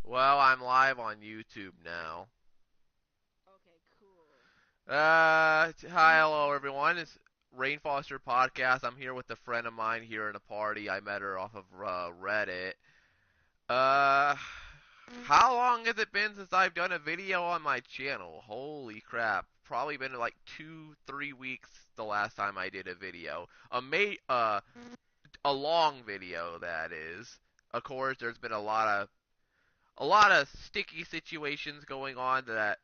Well, I'm live on YouTube now. Okay, cool. Hi, hello everyone. It's Rainfoster Podcast. I'm here with a friend of mine here at a party. I met her off of Reddit. Uh, how long has it been since I've done a video on my channel? Holy crap. Probably been like 2, 3 weeks the last time I did a video. A long video that is. Of course, there's been a lot of sticky situations going on that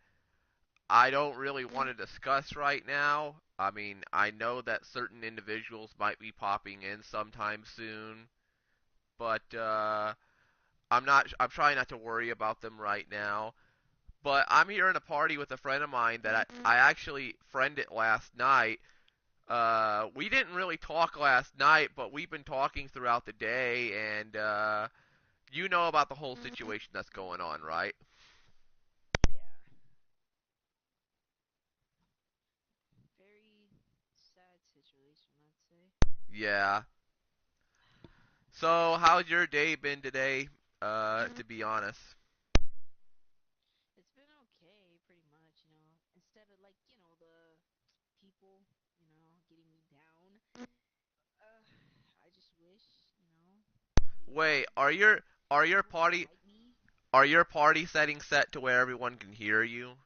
I don't really want to discuss right now. I mean, I know that certain individuals might be popping in sometime soon, but I'm trying not to worry about them right now. But I'm here in a party with a friend of mine that I actually friended last night. We didn't really talk last night, but we've been talking throughout the day, and you know about the whole situation that's going on, right? Yeah, very sad situation, I'd say. Yeah. So, how's your day been today? To be honest. It's been okay, pretty much, Instead of the people, getting me down, I just wish, Wait, the are your people would party like me. are your party settings set to where everyone can hear you?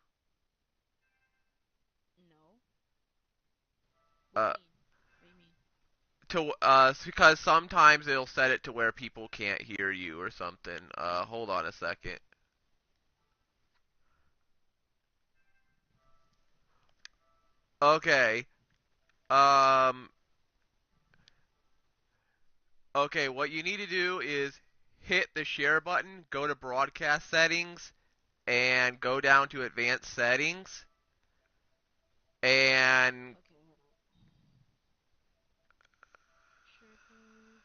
No. What do you Uh, mean? What do you mean? because sometimes it'll set it to where people can't hear you or something. Hold on a second. Okay. Um. Okay. What you need to do is hit the share button, go to broadcast settings, and go down to advanced settings. And Okay, hold on. SharePoint.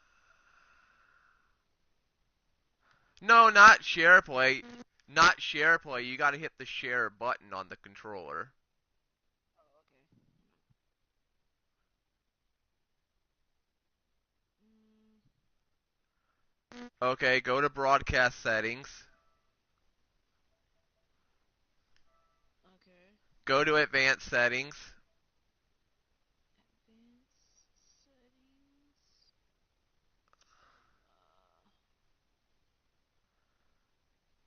no, not share play. Not share play. You got to hit the share button on the controller. Oh, okay. Mm, Okay, go to broadcast settings. okay. Go to advanced settings. Advanced settings.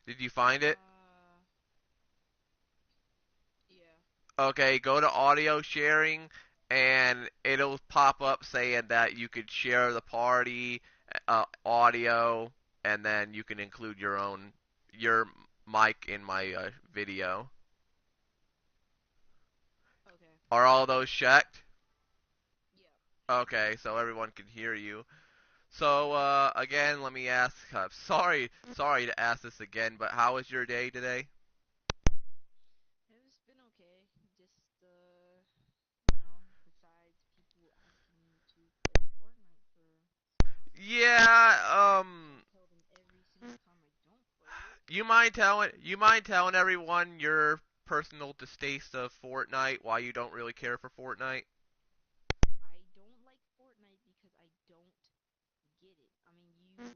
Did you find it? Uh, yeah. Okay, go to audio sharing and it'll pop up saying that you could share the party audio and then you can include your mic in my video. Okay. Are all those checked? Yeah. Okay, so everyone can hear you. So again, let me ask. Sorry to ask this again, but how was your day today? It's been okay. Just besides people asking me to play Fortnite for some odd reason, Yeah. I tell them every single time I don't play it. You mind telling everyone your personal distaste of Fortnite? Why you don't really care for Fortnite? I don't like Fortnite because I don't get it. I mean,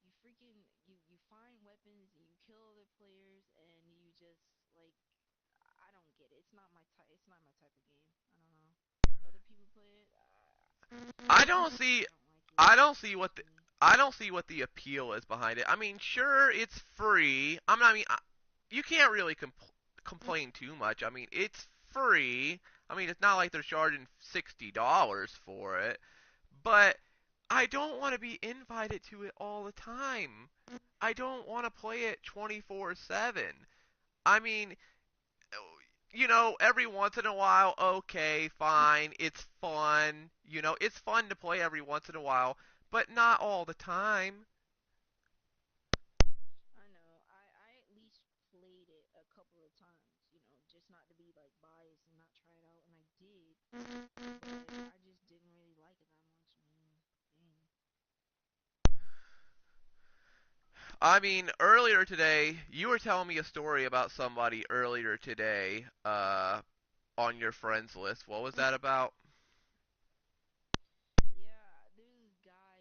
you freaking you find weapons and you kill other players and you just like I don't get it. It's not my type. It's not my type of game. I don't know. Other people play it. I don't see. I don't like it. I don't It's see not what for the. me. I don't see what the appeal is behind it. I mean, sure, it's free. You can't really complain too much. I mean, it's free. I mean, it's not like they're charging $60 for it. But I don't want to be invited to it all the time. I don't want to play it 24/7. I mean, every once in a while, okay, fine, it's fun. It's fun to play every once in a while, but not all the time. I know. I at least played it a couple of times, just not to be like biased and not try it out, and I did, but I just didn't really like it that much. I mean, dang. I mean, earlier today, you were telling me a story about somebody earlier today, on your friends list. What was that about? Yeah, there's this guy.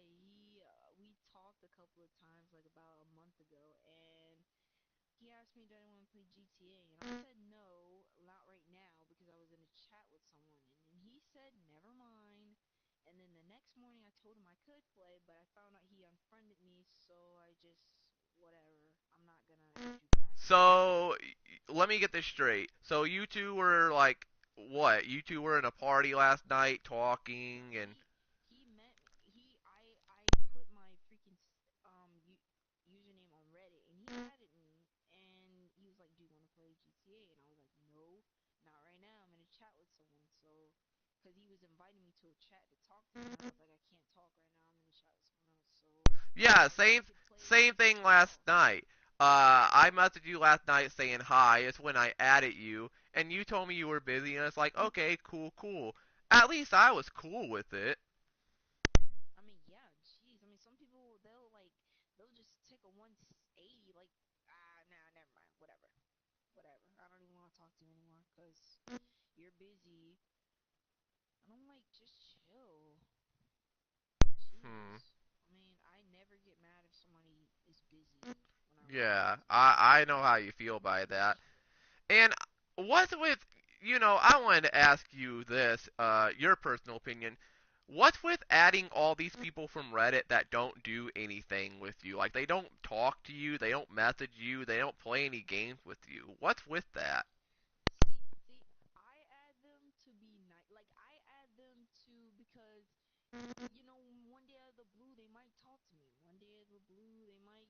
We talked a couple of times, like about a month ago, and he asked me, "Do I want to play GTA?" And I said no, not right now because I was in a chat with someone, and then he said never mind. And then the next morning, I told him I could play, but I found out he unfriended me, so I just whatever. I'm not gonna add you back. So let me get this straight. So you two were like what? You two were in a party last night No, talking and he met me. I put my freaking username on Reddit, and he added me, and he was like, "Do you want to play GTA?" And I was like, "No, not right now. I'm in a chat with someone." So, because he was inviting me to a chat to talk to him, and I was like, "I can't talk right now. I'm in a chat with someone else." So, yeah, and same we could play same thing somewhere last else. night. I messaged you last night saying hi. It's when I added you, and you told me you were busy, and it's like, okay, cool, cool. At least I was cool with it. I mean, yeah, jeez. I mean, some people they'll just take a 180, like nah, never mind, whatever. Whatever. I don't even want to talk to you anymore because you're busy. And I'm like, just chill. Hmm. Jeez. I mean, I never get mad if somebody is busy when I really Yeah, talk to them. I know how you feel by that. And what's with, I wanted to ask you this, your personal opinion. What's with adding all these people from Reddit that don't do anything with you? Like, they don't talk to you, they don't message you, they don't play any games with you. What's with that? See, I add them to be nice. Like, I add them to because one day out of the blue, they might talk to me. One day out of the blue, they might,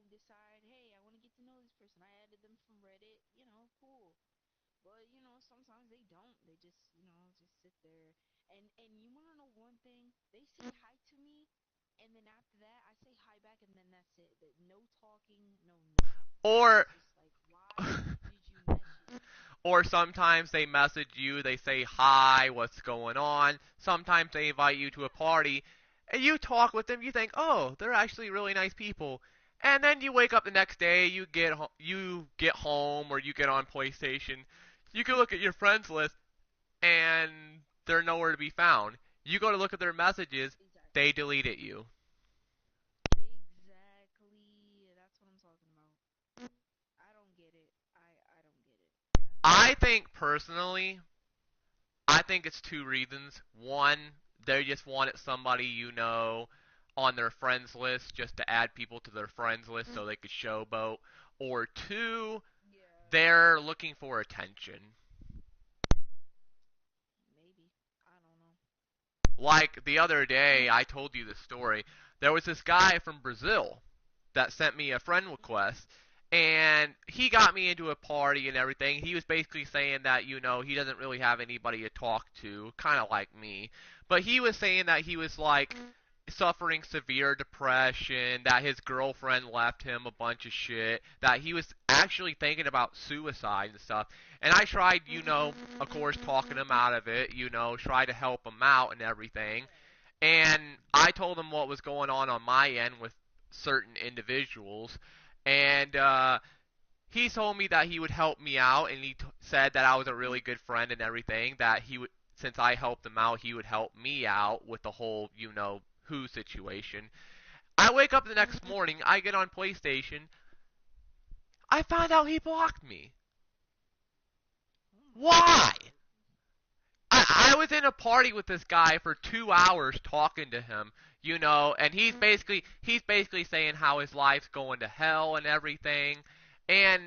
decide, hey, I want to get to know this person. I added them from Reddit, cool. But sometimes they don't. They just just sit there. And you wanna know one thing? They say hi to me, and then after that, I say hi back, and then that's it. No talking, no nothing. And Or it's just like, why did you message me? or sometimes they message you, they say hi, what's going on. Sometimes they invite you to a Yeah, party, and you talk with them. You think, oh, they're actually really nice people. And then you wake up the next day, you get home or you get on PlayStation. You can look at your friends list, and they're nowhere to be found. You go to look at their messages, exactly, they deleted you. exactly. That's what I'm talking about. I don't get it. I don't get it. I think personally, I think it's two reasons. One, they just wanted somebody on their friends list just to add people to their friends list so they could showboat. Or two, Yeah, they're looking for attention. maybe. I don't know. Like the other day, I told you this story. There was this guy from Brazil that sent me a friend request, and he got me into a party and everything. He was basically saying that, he doesn't really have anybody to talk to, kind of like me. But he was saying that he was like suffering severe depression, that his girlfriend left him a bunch of shit, that he was actually thinking about suicide and stuff. And I tried, of course, talking him out of it, try to help him out and everything. Yeah. And I told him what was going on my end with certain individuals. And he told me that he would help me out, and he said that I was a really good friend and everything. That he would, since I helped him out, he would help me out with the whole, who situation. I wake up the next morning, I get on PlayStation, I find out he blocked me. Oh my Why? god. I was in a party with this guy for 2 hours talking to him, and he's basically saying how his life's going to hell and everything, and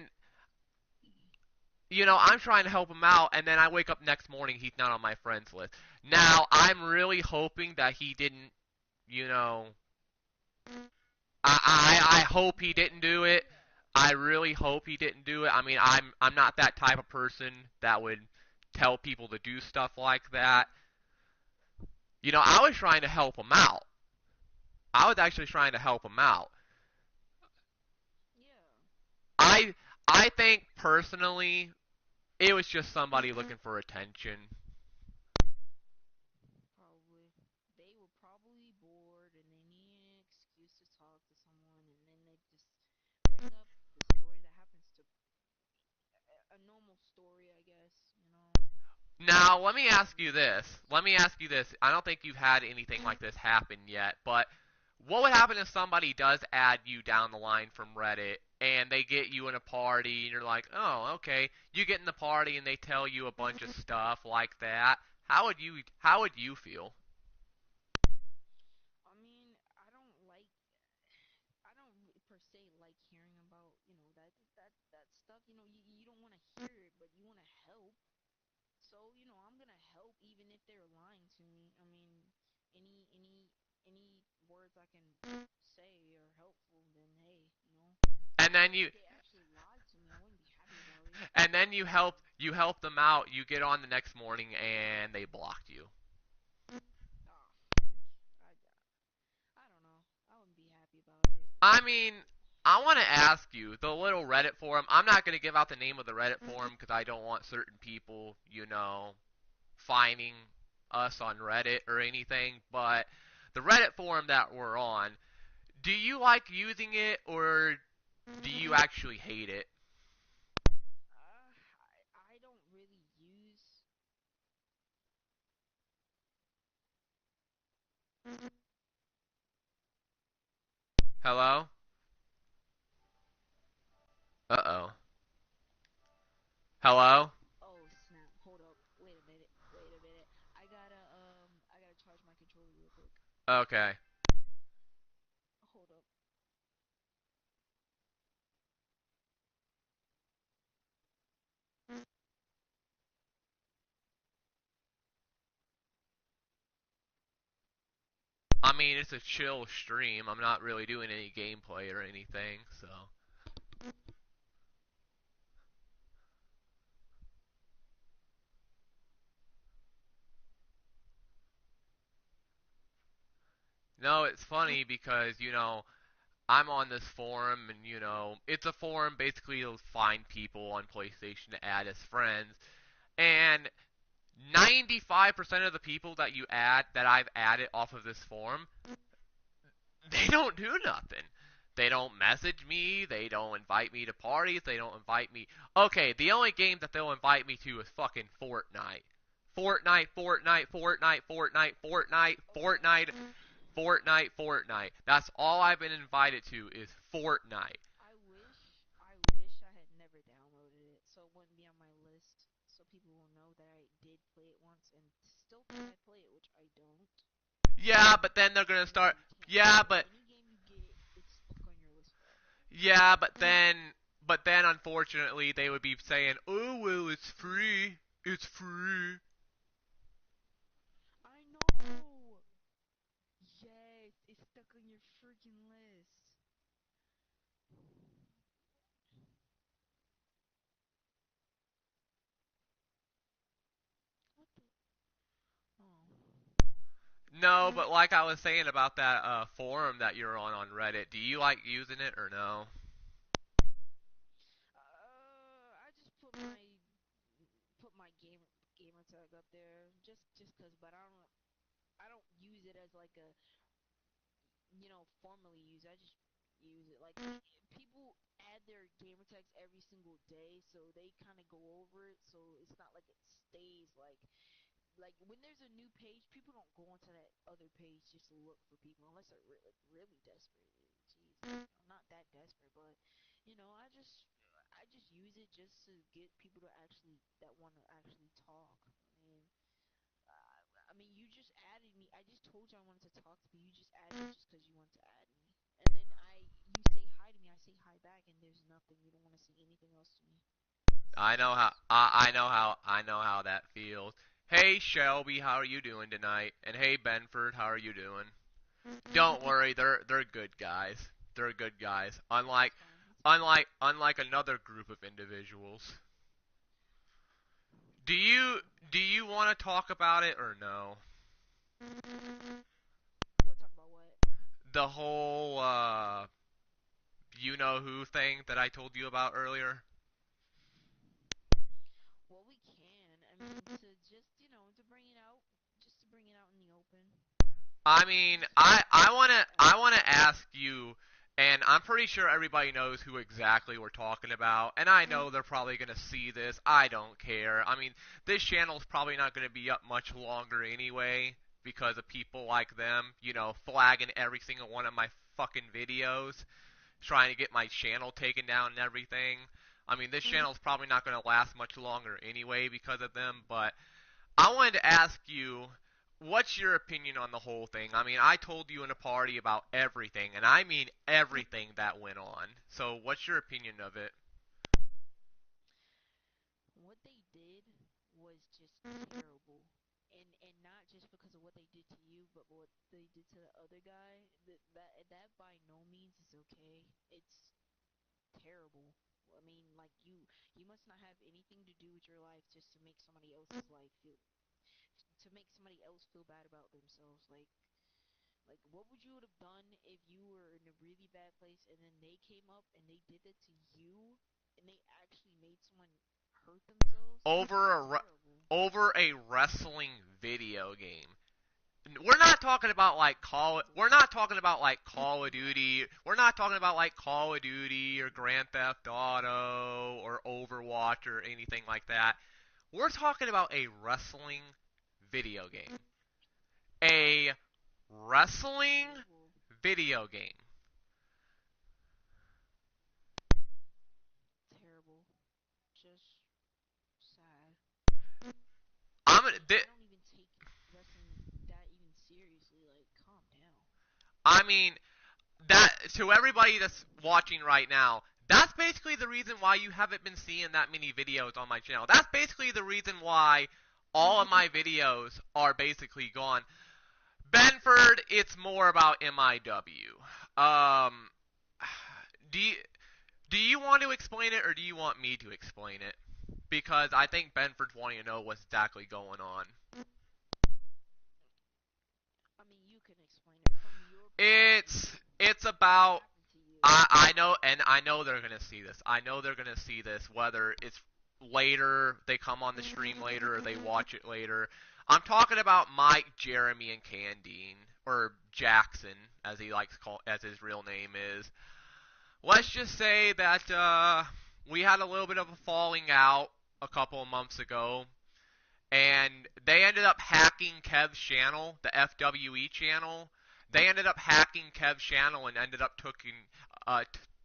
I'm trying to help him out, and then I wake up next morning, he's not on my friends list. Now, I'm really hoping that he didn't, you know, I hope he didn't do it. Yeah. I really hope he didn't do it. I mean, I'm not that type of person that would tell people to do stuff like that. I was trying to help him out. I was actually trying to help him out. Yeah. I I think personally it was just somebody looking for attention. Probably. They were probably bored and they needed an excuse to talk to someone, and then they just bring up the story that happens to a normal story, I guess. Now, let me Shit ask you happens. this. Let me ask you this. I don't think you've had anything like this happen yet, but what would happen if somebody does add you down the line from Reddit and they get you in a party and you're like, oh, okay. You get in the party and they tell you a bunch of stuff like that. How would you feel? I mean, I don't per se like hearing about, that stuff. You don't want to hear it, but you want to help. So, I'm gonna help even if they're lying to me. I mean, any words I can say are helpful, then hey, And then but you if they actually lied to me, I wouldn't be happy about it. and then you help them out. You get on the next morning and they blocked you. Ah, freak. I don't know. I wouldn't be happy about it. I mean, I want to ask you, the little Reddit forum. I'm not going to give out the name of the Reddit forum because I don't want certain people, finding us on Reddit or anything. But the Reddit forum that we're on, do you like using it or do you actually hate it? I don't really use. Hello? Uh oh. Hello? Oh snap! Hold up. Wait a minute. Wait a minute. I gotta charge my controller real quick. Okay. Hold up. I mean, it's a chill stream. I'm not really doing any gameplay or anything, so. No, it's funny because, I'm on this forum and, it's a forum basically to find people on PlayStation to add as friends. And 95% of the people that you add, that I've added off of this forum, they don't do nothing. They don't message me. They don't invite me to parties. They don't invite me. Okay, the only game that they'll invite me to is fucking Fortnite. Fortnite, Fortnite, Fortnite, Fortnite, Fortnite, Okay. Fortnite, Fortnite, Fortnite. That's all I've been invited to is Fortnite. I wish I had never downloaded it, so it wouldn't be on my list, so people will know that I did play it once and still think I play it, which I don't. Yeah, but then they're gonna And start. you can't do Yeah, that. but Any game you get, it's stuck on your list forever. yeah, but then unfortunately they would be saying, "Oh well, it's free. It's free." I know. Yes, it's stuck on your freaking list. What the? Oh. No, but like I was saying about that forum that you're on Reddit, do you like using it or no? I just put my gamer tag up there just cause, but I don't use it as like a formally use it. I just use it like people add their gamer tags every single day, so they kind of go over it. So it's not like it stays like when there's a new page, people don't go onto that other page just to look for people unless they're like really desperate. Jeez, I'm not that desperate, but I just use it just to get people to actually that want to actually talk. And I mean, you just added me. I just told you I wanted to talk to you. You just added me just because you wanted to add me. And then you say hi to me. I say hi back, and there's nothing. You don't want to say anything else to me. I So know how it's I know how that feels. Hey Shelby, how are you doing tonight? And hey Benford, how are you doing? Don't worry, they're good guys. They're good guys. Unlike it's fine. It's fine. unlike another group of individuals. Do you do you want to talk about it or no? What? Talk about what? The whole you know who thing that I told you about earlier? Well, we can. I mean, to just to bring it out, just to bring it out in the open, I mean, just to I I want to I want everybody to know. ask you, and I'm pretty sure everybody knows who exactly we're talking about, and I know they're probably going to see this. I don't care. I mean, this channel's probably not going to be up much longer anyway, because of people like them, flagging every single one of my fucking videos, trying to get my channel taken down and everything. I mean, this channel's probably not going to last much longer anyway because of them, but I wanted to ask you, what's your opinion on the whole thing? I mean, I told you in a party about everything, and I mean everything that went on. So, what's your opinion of it? What they did was just terrible. And not just because of what they did to you, but what they did to the other guy. That by no means is okay. It's terrible. I mean, like you must not have anything to do with your life just to make somebody else's life feel to make somebody else feel bad about themselves. Like what would you have done if you were in a really bad place and then they came up and they did it to you and they actually made someone hurt themselves? Over a Terrible. over a wrestling video game. We're not talking about like Exactly. we're not talking about like Call of Duty. We're not talking about like Call of Duty or Grand Theft Auto or Overwatch or anything like that. We're talking about a wrestling video game. A wrestling Terrible. video game. Terrible. Just sad. I'm I mean, I don't even take wrestling that even seriously. Like, calm down. I mean that to everybody that's watching right now. That's basically the reason why you haven't been seeing that many videos on my channel. That's basically the reason why all of my videos are basically gone. Benford, it's more about MIW. Um, do you, do you want to explain it or do you want me to explain it? Because I think Benford's wanting to know what's exactly going on. I mean, you can explain it from your perspective. It's What about happened to you? I know, and I know they're gonna see this. I know they're gonna see this, whether it's later, they come on the stream later, or they watch it later. I'm talking about Mike, Jeremy, and Candine, or Jackson, as he likes to call, as his real name is. Let's just say that we had a little bit of a falling out a couple of months ago, and they ended up hacking Kev's channel, the FWE channel. They ended up hacking Kev's channel and ended up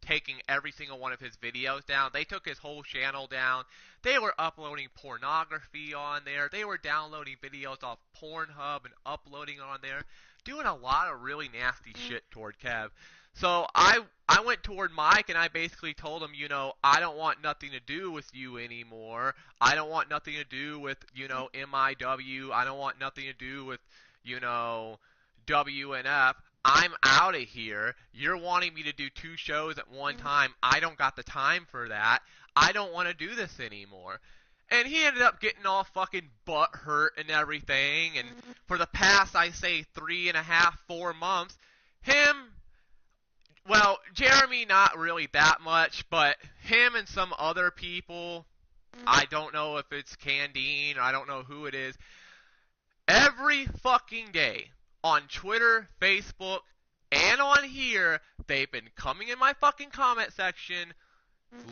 taking every single one of his videos down. They took his whole channel down. They were uploading pornography on there. They were downloading videos off Pornhub and uploading on there, doing a lot of really nasty shit toward Kev. So I went toward Mike and I basically told him, I don't want nothing to do with you anymore. I don't want nothing to do with, MIW. I don't want nothing to do with, you know, WNF. I'm out of here. You're wanting me to do two shows at one time. I don't got the time for that. I don't want to do this anymore. And he ended up getting all fucking butt hurt and everything. And for the past, I say, 3.5, 4 months, him, well, Jeremy, not really that much, but him and some other people, I don't know if it's Candine, I don't know who it is, every fucking day on Twitter, Facebook, and on here, they've been coming in my fucking comment section,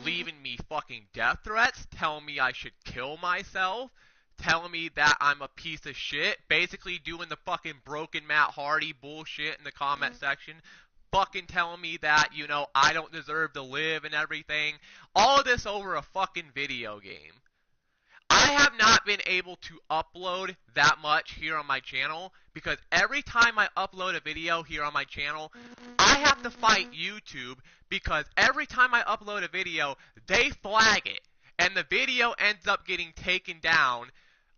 leaving me fucking death threats, telling me I should kill myself, telling me that I'm a piece of shit, basically doing the fucking broken Matt Hardy bullshit in the comment section, fucking telling me that, I don't deserve to live and everything. All of this over a fucking video game. I have not been able to upload that much here on my channel because every time I upload a video here on my channel, I have to fight YouTube because every time I upload a video, they flag it and the video ends up getting taken down.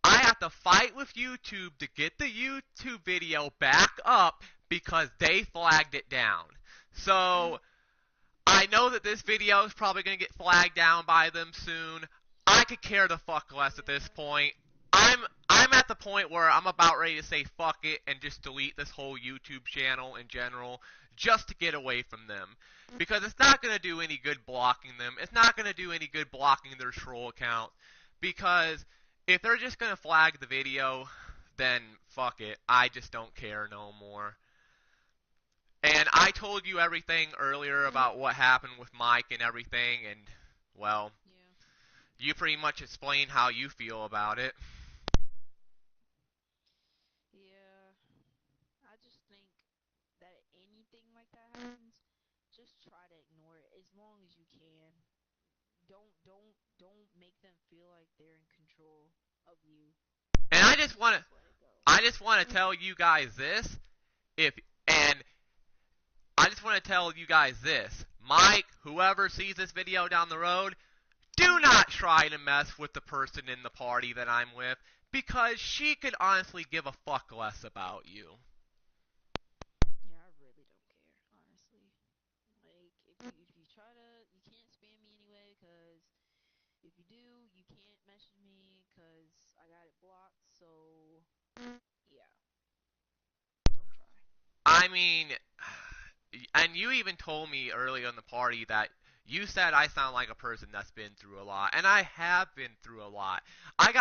I have to fight with YouTube to get the YouTube video back up because they flagged it down. So I know that this video is probably going to get flagged down by them soon. I could care the fuck less at this Yeah. point. I'm I'm at the point where I'm about ready to say fuck it and just delete this whole YouTube channel in general just to get away from them. Because it's not going to do any good blocking them. It's not going to do any good blocking their troll account. Because if they're just going to flag the video, then fuck it. I just don't care no more. And I told you everything earlier about what happened with Mike and everything, and, well, Yeah. you pretty much explained how you feel about it. Yeah. anything like that happens, just try to ignore it as long as you can. Don't make them feel like they're in control of you. And Just let it go. I just want to tell you guys this. If and I just want to tell you guys this. Mike, whoever sees this video down the road, do not try to mess with the person in the party that I'm with because she could honestly give a fuck less about you. Yeah, I really don't care, honestly. Like, if you try to, you can't spam me anyway, cause if you do, you can't message me, cause I got it blocked. So yeah, don't try. I mean, and you even told me early in the party that you said I sound like a person that's been through a lot, and I have been through a lot. I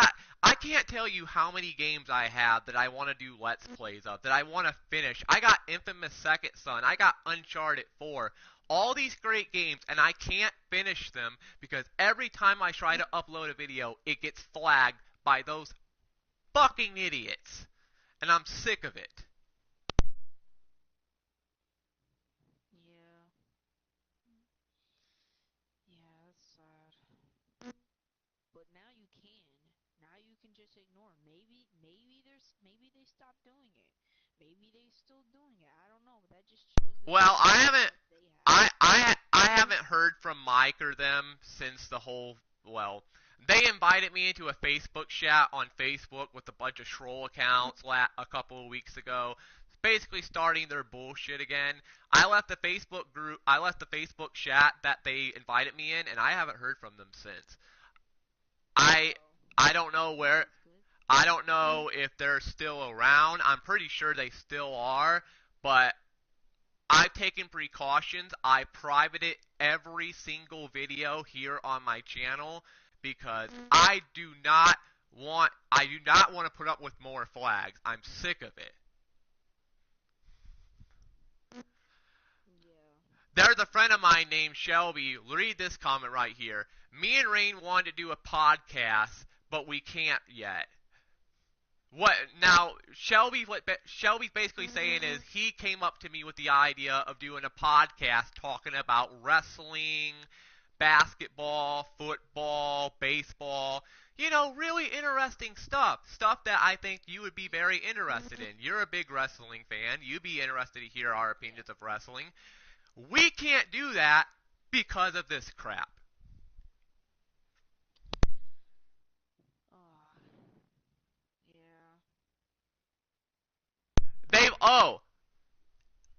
can't tell you how many games I have that I want to do Let's Plays of, that I want to finish. I got Infamous Second Son, I got Uncharted 4, all these great games, and I can't finish them because every time I try to upload a video, it gets flagged by those fucking idiots. And I'm sick of it. Yeah, yeah, that's sad. But now you can. Now you can just ignore. Maybe they stopped doing it. Maybe they still doing it. I don't know. But that just shows them Well, how much trust they have. I haven't heard from Mike or them since the whole well. They invited me into a Facebook chat on Facebook with a bunch of troll accounts a couple of weeks ago, basically starting their bullshit again. I left the Facebook group, I left the Facebook chat that they invited me in, and I haven't heard from them since. I Oh, I don't know where that's good. I don't know if they're still around. I'm pretty sure they still are, but I've taken precautions. I privated every single video here on my channel because I do not want to put up with more flags. I'm sick of it. Yeah. There's a friend of mine named Shelby. Read this comment right here. Me and Rain wanted to do a podcast, but we can't yet. What now? What Shelby's basically saying is he came up to me with the idea of doing a podcast talking about wrestling, basketball, football, baseball. You know, really interesting stuff. Stuff that I think you would be very interested in. You're a big wrestling fan. You'd be interested to hear our Yeah. opinions of wrestling. We can't do that because of this crap. Oh, yeah. They've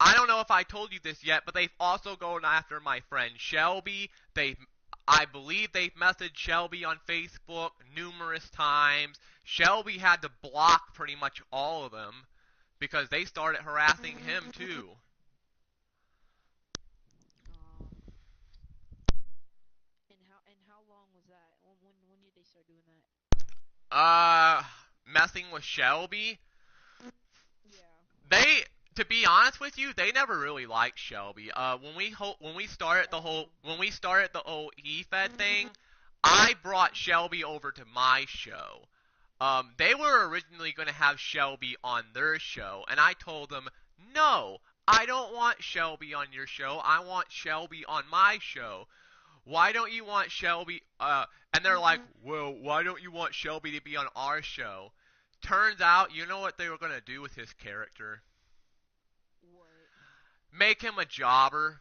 I don't know if I told you this yet, but they've also gone after my friend Shelby. I believe they've messaged Shelby on Facebook numerous times. Shelby had to block pretty much all of them because they started harassing him too. Oh. And how long was that? When did they start doing that? Uh, Messing with Shelby. Yeah. They, to be honest with you, they never really liked Shelby. Oh. When we started the whole E-Fed thing, I brought Shelby over to my show. They were originally going to have Shelby on their show, and I told them, no, I don't want Shelby on your show. I want Shelby on my show. Why don't you want Shelby? And they're like, well, why don't you want Shelby to be on our show? Turns out, you know what they were going to do with his character? What? Make him a jobber.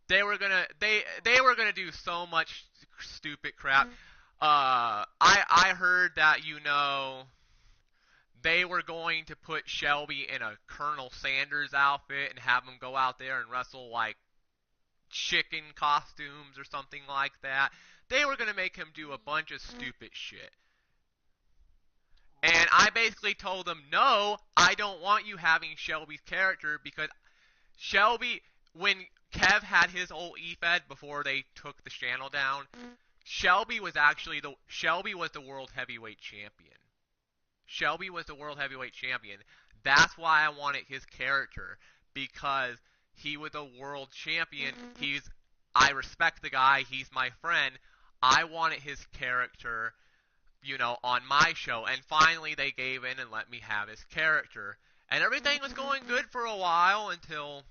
They were gonna do so much stupid crap. I heard that they were going to put Shelby in a Colonel Sanders outfit and have him go out there and wrestle like chicken costumes or something like that. They were gonna make him do a bunch of stupid shit. And Oh. I basically told them, no, I don't want you having Shelby's character because Shelby, when Kev had his old E-Fed before they took the channel down, Shelby was the world heavyweight champion. Shelby was the world heavyweight champion. That's why I wanted his character because he was a world champion. I respect the guy. He's my friend. I wanted his character, on my show. And finally they gave in and let me have his character. And everything was going good for a while until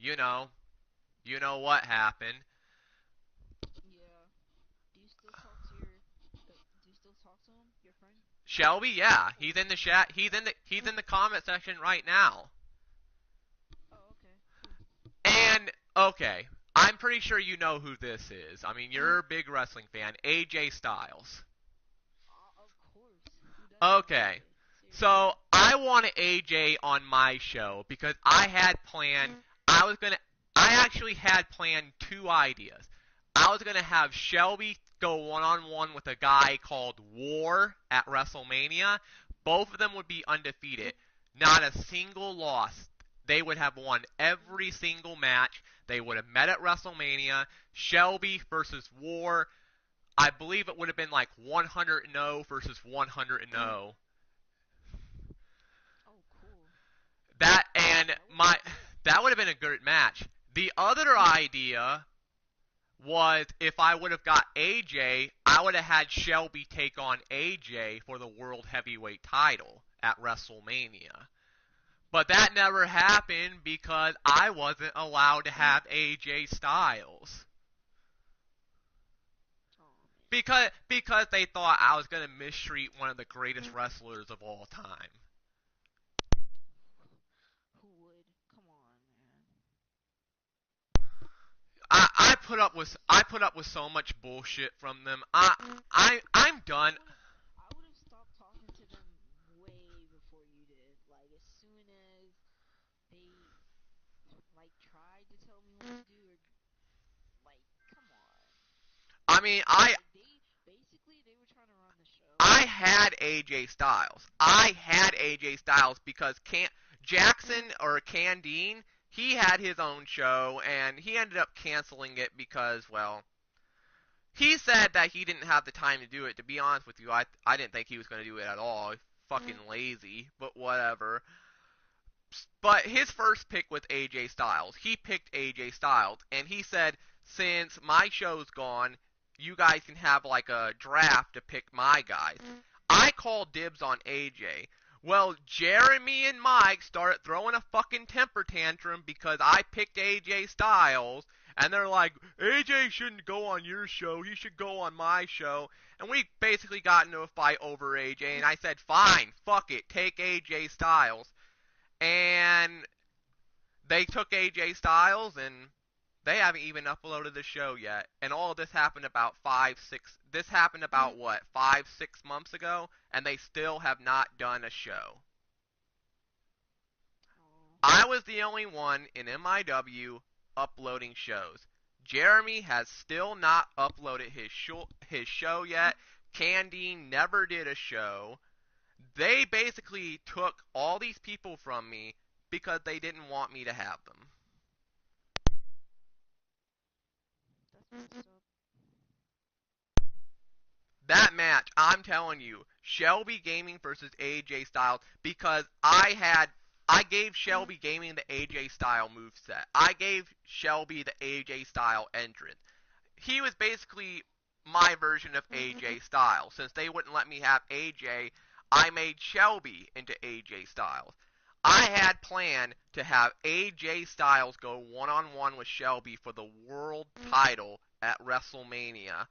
You know, what happened. Yeah. Do you still talk to your do you still talk to him, your friend? Shelby, yeah, Or he's in the do you chat. He's in the comment section right now. Oh, okay. Cool. And okay, I'm pretty sure you know who this is. I mean, you're a big wrestling fan, AJ Styles. Of course. Who doesn't know Okay. AJ? So Seriously. I wanted AJ on my show because I had planned. I was gonna. I actually had planned two ideas. I was gonna have Shelby go one-on-one with a guy called War at WrestleMania. Both of them would be undefeated, not a single loss. They would have won every single match. They would have met at WrestleMania. Shelby versus War. I believe it would have been like 100-0 versus 100-0. Oh, cool. That and That would my be good. that would have been a good match. The other idea was if I would have got AJ, I would have had Shelby take on AJ for the World Heavyweight title at WrestleMania. But that never happened because I wasn't allowed to have AJ Styles. Oh man. Because they thought I was going to mistreat one of the greatest wrestlers of all time. Who would? Come on, man. I put up with so much bullshit from them. I'm done. I would have stopped talking to them way before you did. Like as soon as they like tried to tell me what to do or like come on. I mean, I They basically they were trying to run the show. I had AJ Styles. I had AJ Styles because Jackson or Candine, he had his own show and he ended up canceling it because, well, he said that he didn't have the time to do it. To be honest with you, I didn't think he was going to do it at all. Fucking lazy, but whatever. But his first pick was AJ Styles. He picked AJ Styles, and he said, since my show's gone, you guys can have like a draft to pick my guys. I called dibs on AJ. Well, Jeremy and Mike started throwing a fucking temper tantrum because I picked AJ Styles, and they're like, AJ shouldn't go on your show, he should go on my show. And we basically got into a fight over AJ, and I said, fine, fuck it, take AJ Styles. And they took AJ Styles and they haven't even uploaded the show yet. And all of this happened about 5, 6. This happened about what 5, 6 months ago, and they still have not done a show. Oh. I was the only one in MIW uploading shows. Jeremy has still not uploaded his show yet. Candy never did a show. They basically took all these people from me because they didn't want me to have them. That's messed up. That match, I'm telling you, Shelby Gaming versus AJ Styles, because I gave Shelby Gaming the AJ Style moveset. I gave Shelby the AJ Style entrance. He was basically my version of AJ Styles. Since they wouldn't let me have AJ, I made Shelby into AJ Styles. I had planned to have AJ Styles go one-on-one with Shelby for the world title at WrestleMania,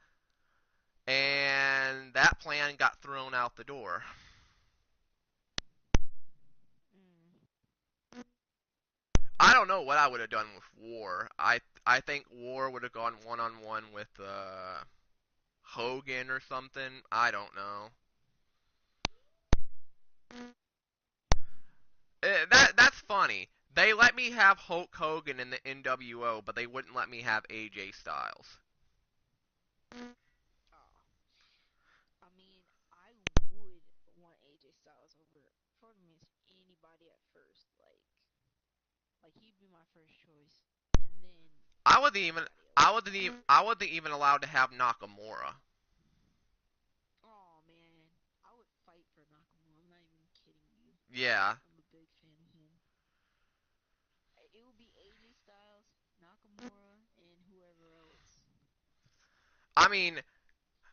and that plan got thrown out the door. Mm. I don't know what I would have done with War. I think War would have gone one-on-one with Hogan or something. I don't know. That's funny. They let me have Hulk Hogan in the NWO, but they wouldn't let me have AJ Styles. Oh. I mean, I would want AJ Styles over pretty much anybody at first. Like he'd be my first choice, and then I wasn't even anybody else. I wasn't even allowed to have Nakamura. Oh man, I would fight for Nakamura. I'm not even kidding you. Yeah. I'm a big fan of him. It would be AJ Styles, Nakamura, and whoever else. I mean,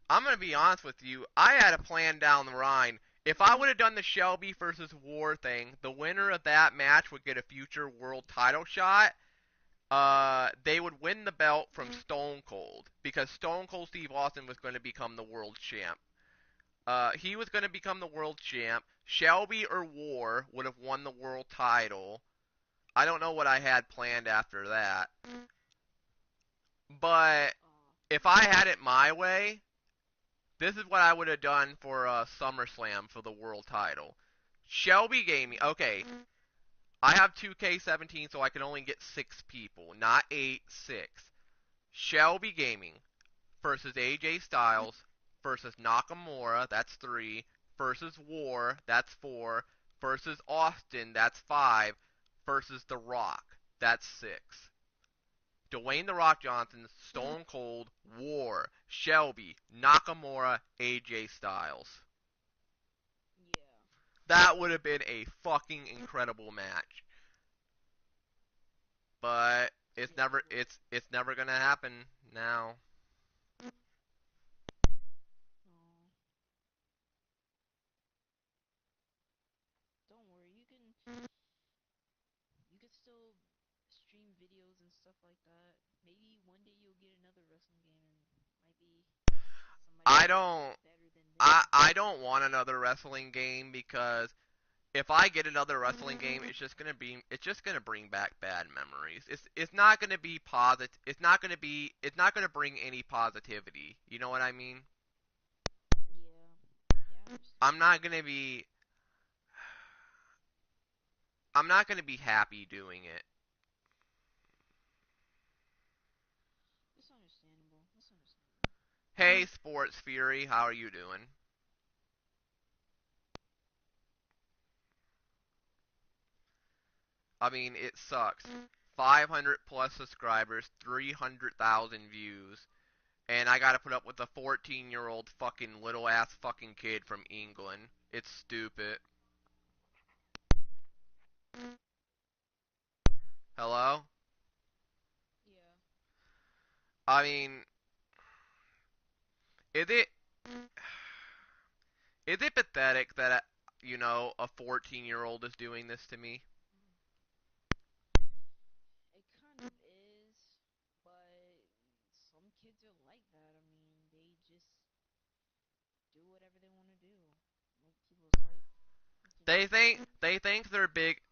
I'm gonna be honest with you. I had a plan down the line. If I would have done the Shelby versus War thing, the winner of that match would get a future world title shot, they would win the belt from Stone Cold because Stone Cold Steve Austin was going to become the world champ. He was going to become the world champ. Shelby or War would have won the world title. I don't know what I had planned after that. But Uh, if I had it my way, this is what I would have done for SummerSlam for the world title. Shelby Gaming. Okay, I have 2K17, so I can only get 6 people, not 8, 6. Shelby Gaming versus AJ Styles versus Nakamura, that's 3, versus War, that's 4, versus Austin, that's 5, versus The Rock, that's 6. Dwayne The Rock Johnson, Stone Cold, War, Shelby, Nakamura, AJ Styles. yeah. That would have been a fucking incredible match. But it's Yeah, never it would. it's never gonna happen now. Oh, don't worry. You can still stream videos and stuff like that. Maybe one day you'll get another wrestling game and might be somebody I else don't better than them. I don't want another wrestling game because if I get another wrestling game, it's just gonna bring back bad memories. It's not gonna be positive. It's not gonna bring any positivity. You know what I mean? Yeah. Yeah, I I'm understand. not gonna be I'm not gonna be happy doing it. It's understandable. It's understandable. Hey, Sports Fury, how are you doing? I mean, it sucks. 500 plus subscribers, 300,000 views, and I gotta put up with a 14-year-old fucking little ass fucking kid from England. It's stupid. Hello? Yeah. I mean, is it is it pathetic that a 14-year-old is doing this to me? It kind of is, but some kids are like that. I mean, they just do whatever they want to do. Make people's life, They think they're make big. it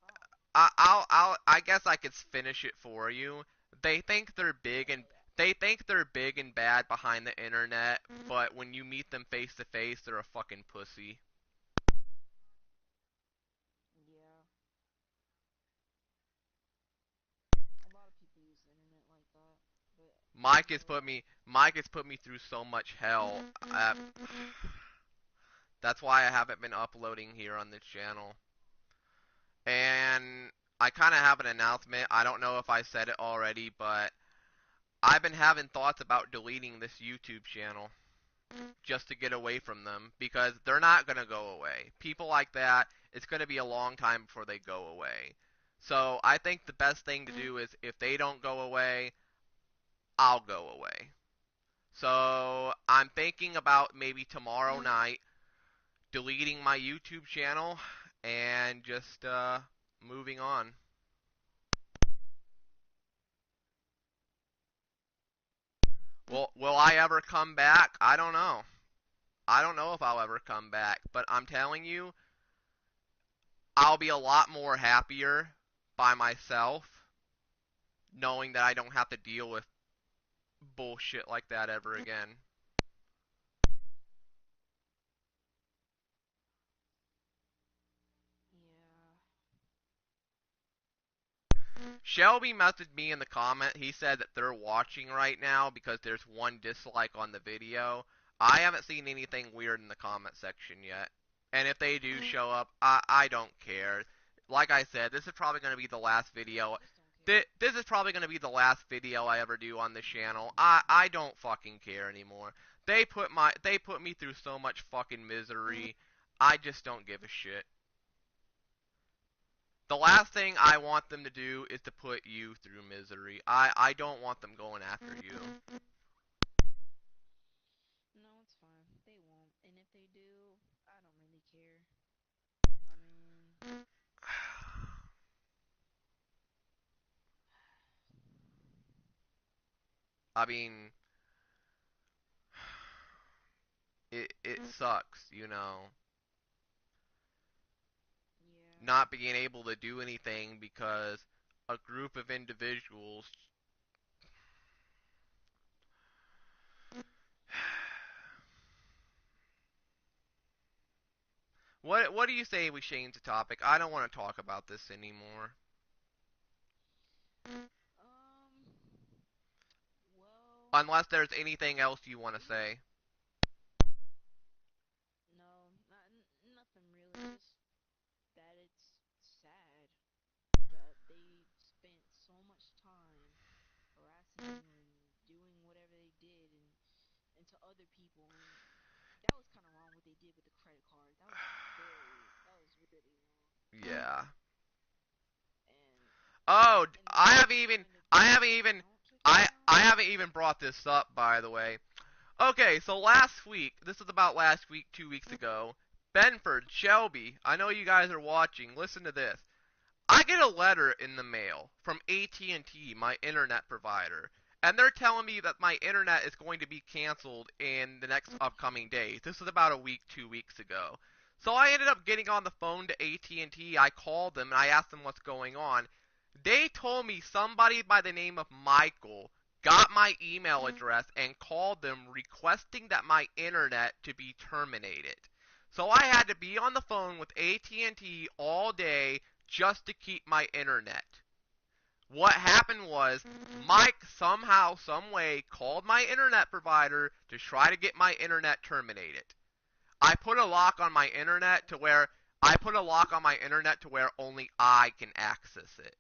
hot. I guess I could finish it for you. They think they're big and Yeah. they think they're big and bad behind the internet, but when you meet them face to face, they're a fucking pussy. Yeah. A lot of people use the internet like that, but I don't know. Mike has put me through so much hell. That's why I haven't been uploading here on this channel. And I kind of have an announcement. I don't know if I said it already, but I've been having thoughts about deleting this YouTube channel just to get away from them because they're not going to go away. People like that, it's going to be a long time before they go away. So I think the best thing to do is if they don't go away, I'll go away. So I'm thinking about maybe tomorrow night deleting my YouTube channel and just moving on. Will I ever come back? I don't know. I don't know if I'll ever come back, but I'm telling you, I'll be a lot more happier by myself knowing that I don't have to deal with bullshit like that ever again. Yeah. Shelby messaged me in the comment. He said that they're watching right now because there's one dislike on the video. I haven't seen anything weird in the comment section yet. And if they do show up, I don't care. Like I said, this is probably going to be the last Yeah, video. just don't care. This is probably going to be the last video I ever do on the channel. I don't fucking care anymore. They put me through so much fucking misery. I just don't give a shit. The last thing I want them to do is to put you through misery. I don't want them going after you. No, it's fine. They won't. And if they do, I don't really care. I mean, I mean, it sucks, you know, Yeah. not being able to do anything because a group of individuals. What do you say we change the topic? I don't want to talk about this anymore. Well, Unless there's anything else you want to we say. no, nothing really. Just that it's sad that they spent so much time harassing you and doing whatever they did and to other people, and that was kind of wrong what they did with the credit card. That was really wrong. Yeah. And Oh, and the people trying to I get haven't their even, account taken I down. haven't even brought this up, by the way. Okay, so last week, this was about last week, 2 weeks ago. Benford, Shelby, I know you guys are watching. Listen to this. I get a letter in the mail from AT&T, my internet provider, and they're telling me that my internet is going to be canceled in the next upcoming days. This was about a week, 2 weeks ago. So I ended up getting on the phone to AT&T. I called them and I asked them what's going on. They told me somebody by the name of Michael got my email address and called them requesting that my internet to be terminated. So I had to be on the phone with AT&T all day just to keep my internet. What happened was Mike somehow, some way called my internet provider to try to get my internet terminated. I put a lock on my internet to That's where I put a lock on my internet to where only I can access it.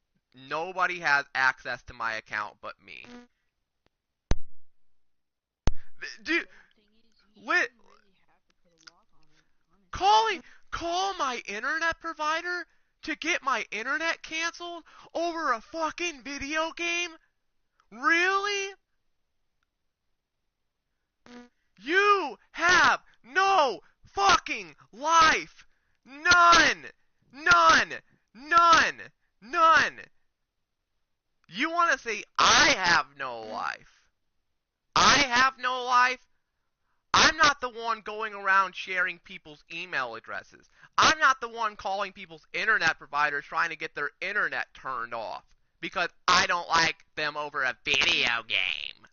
Nobody has access to my account but me. Dude, But the thing is, you lit shouldn't really have to put a lock on it, honestly. calling call my internet provider to get my internet canceled over a fucking video game? Really? You have no fucking life. None. None. None. None. You want to say I have no life? I have no life? I'm not the one going around sharing people's email addresses. I'm not the one calling people's internet providers trying to get their internet turned off because I don't like them over a video game.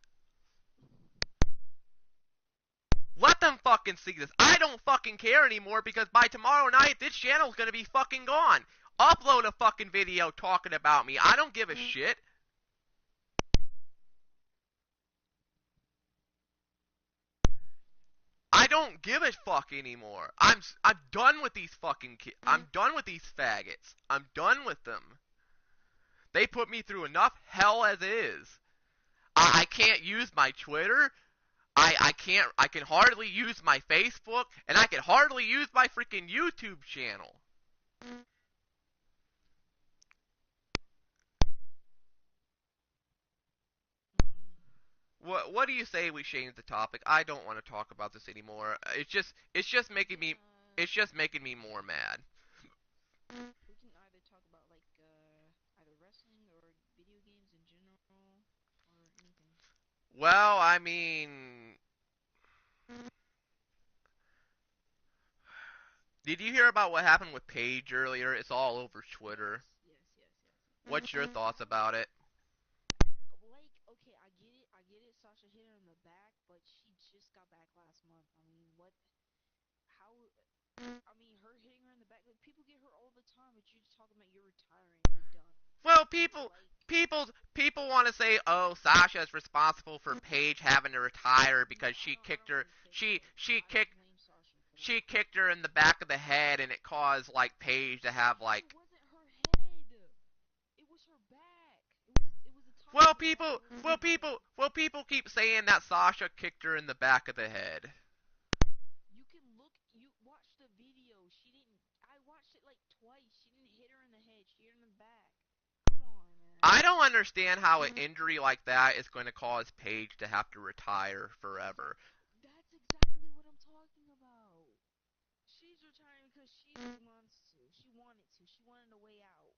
Let them fucking see this. I don't fucking care anymore because by tomorrow night this channel's gonna be fucking gone. Upload a fucking video talking about me. I don't give a shit. I don't give a fuck anymore. I'm done with these fucking kids. I'm done with these faggots. I'm done with them. They put me through enough hell as is. I can't use my Twitter. I can't. I can hardly use my Facebook, and I can hardly use my freaking YouTube channel. Mm, What do you say we change the topic? I don't want to talk about this anymore. yeah, It's just making me more mad. we can either talk about like either wrestling or video games in general or anything. Well, I mean, did you hear about what happened with Paige earlier? It's all over Yes, Twitter. yes, yes, yes. What's your thoughts about it? Like, okay, I get it. Sasha hit her in the back, but she just got back last month. I mean, what? How? I mean, her hitting her in the back. Like, people get her all the time, but you're just talking about you're retiring, you're done. Well, Like, people want to say, "Oh, Sasha is responsible for Paige having to retire because no, she I kicked don't her really think so. I don't blame Sasha for she that. kicked her in the back of the head and it caused like Paige to have It like wasn't her head. It was her back. It was the top of her back. It wasn't her head. people keep saying that Sasha kicked her in the back of the head. You can look. You watch the video. She didn't. I watched it like twice. She didn't hit her in the head. She hit her in the back. Come on, I man. don't understand how an injury like that is going to cause Paige to have to retire forever. That's exactly what I'm talking about. She's retiring because she wants to. She wanted to. She wanted a way out.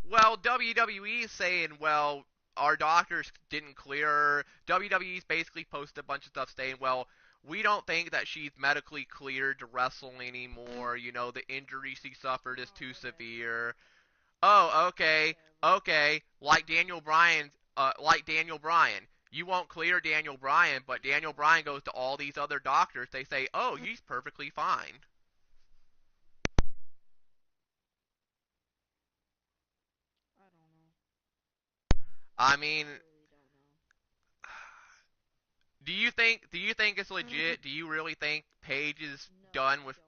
Well, WWE is saying, well, our doctors didn't clear her. WWE's basically posted a bunch of stuff saying, well, we don't think that she's medically cleared to wrestle anymore. You know, the injury she suffered is Oh, too whatever. severe. Oh, okay, Whatever. okay. Like Daniel Bryan. You won't clear Daniel Bryan, but Daniel Bryan goes to all these other doctors. They say, oh, he's perfectly fine. I don't know. I mean, I really don't know. do you think it's legit? Do you really think Paige is No, done I with? don't.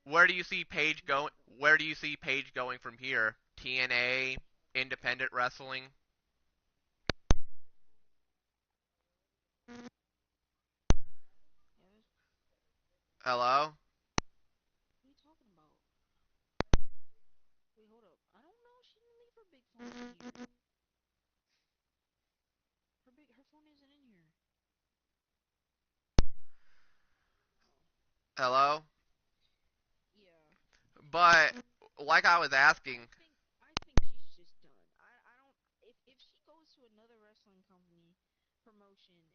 Where do you see Paige No, going? I don't. Where do you see Paige going from here? TNA, independent wrestling. Yeah, Hello. what are you talking about? Wait, hold up. I don't know. She didn't leave her big phone in here. Her phone isn't in here. Oh. Hello. Yeah. But like I was asking, I think she's just done. I don't if she goes to another wrestling company promotion,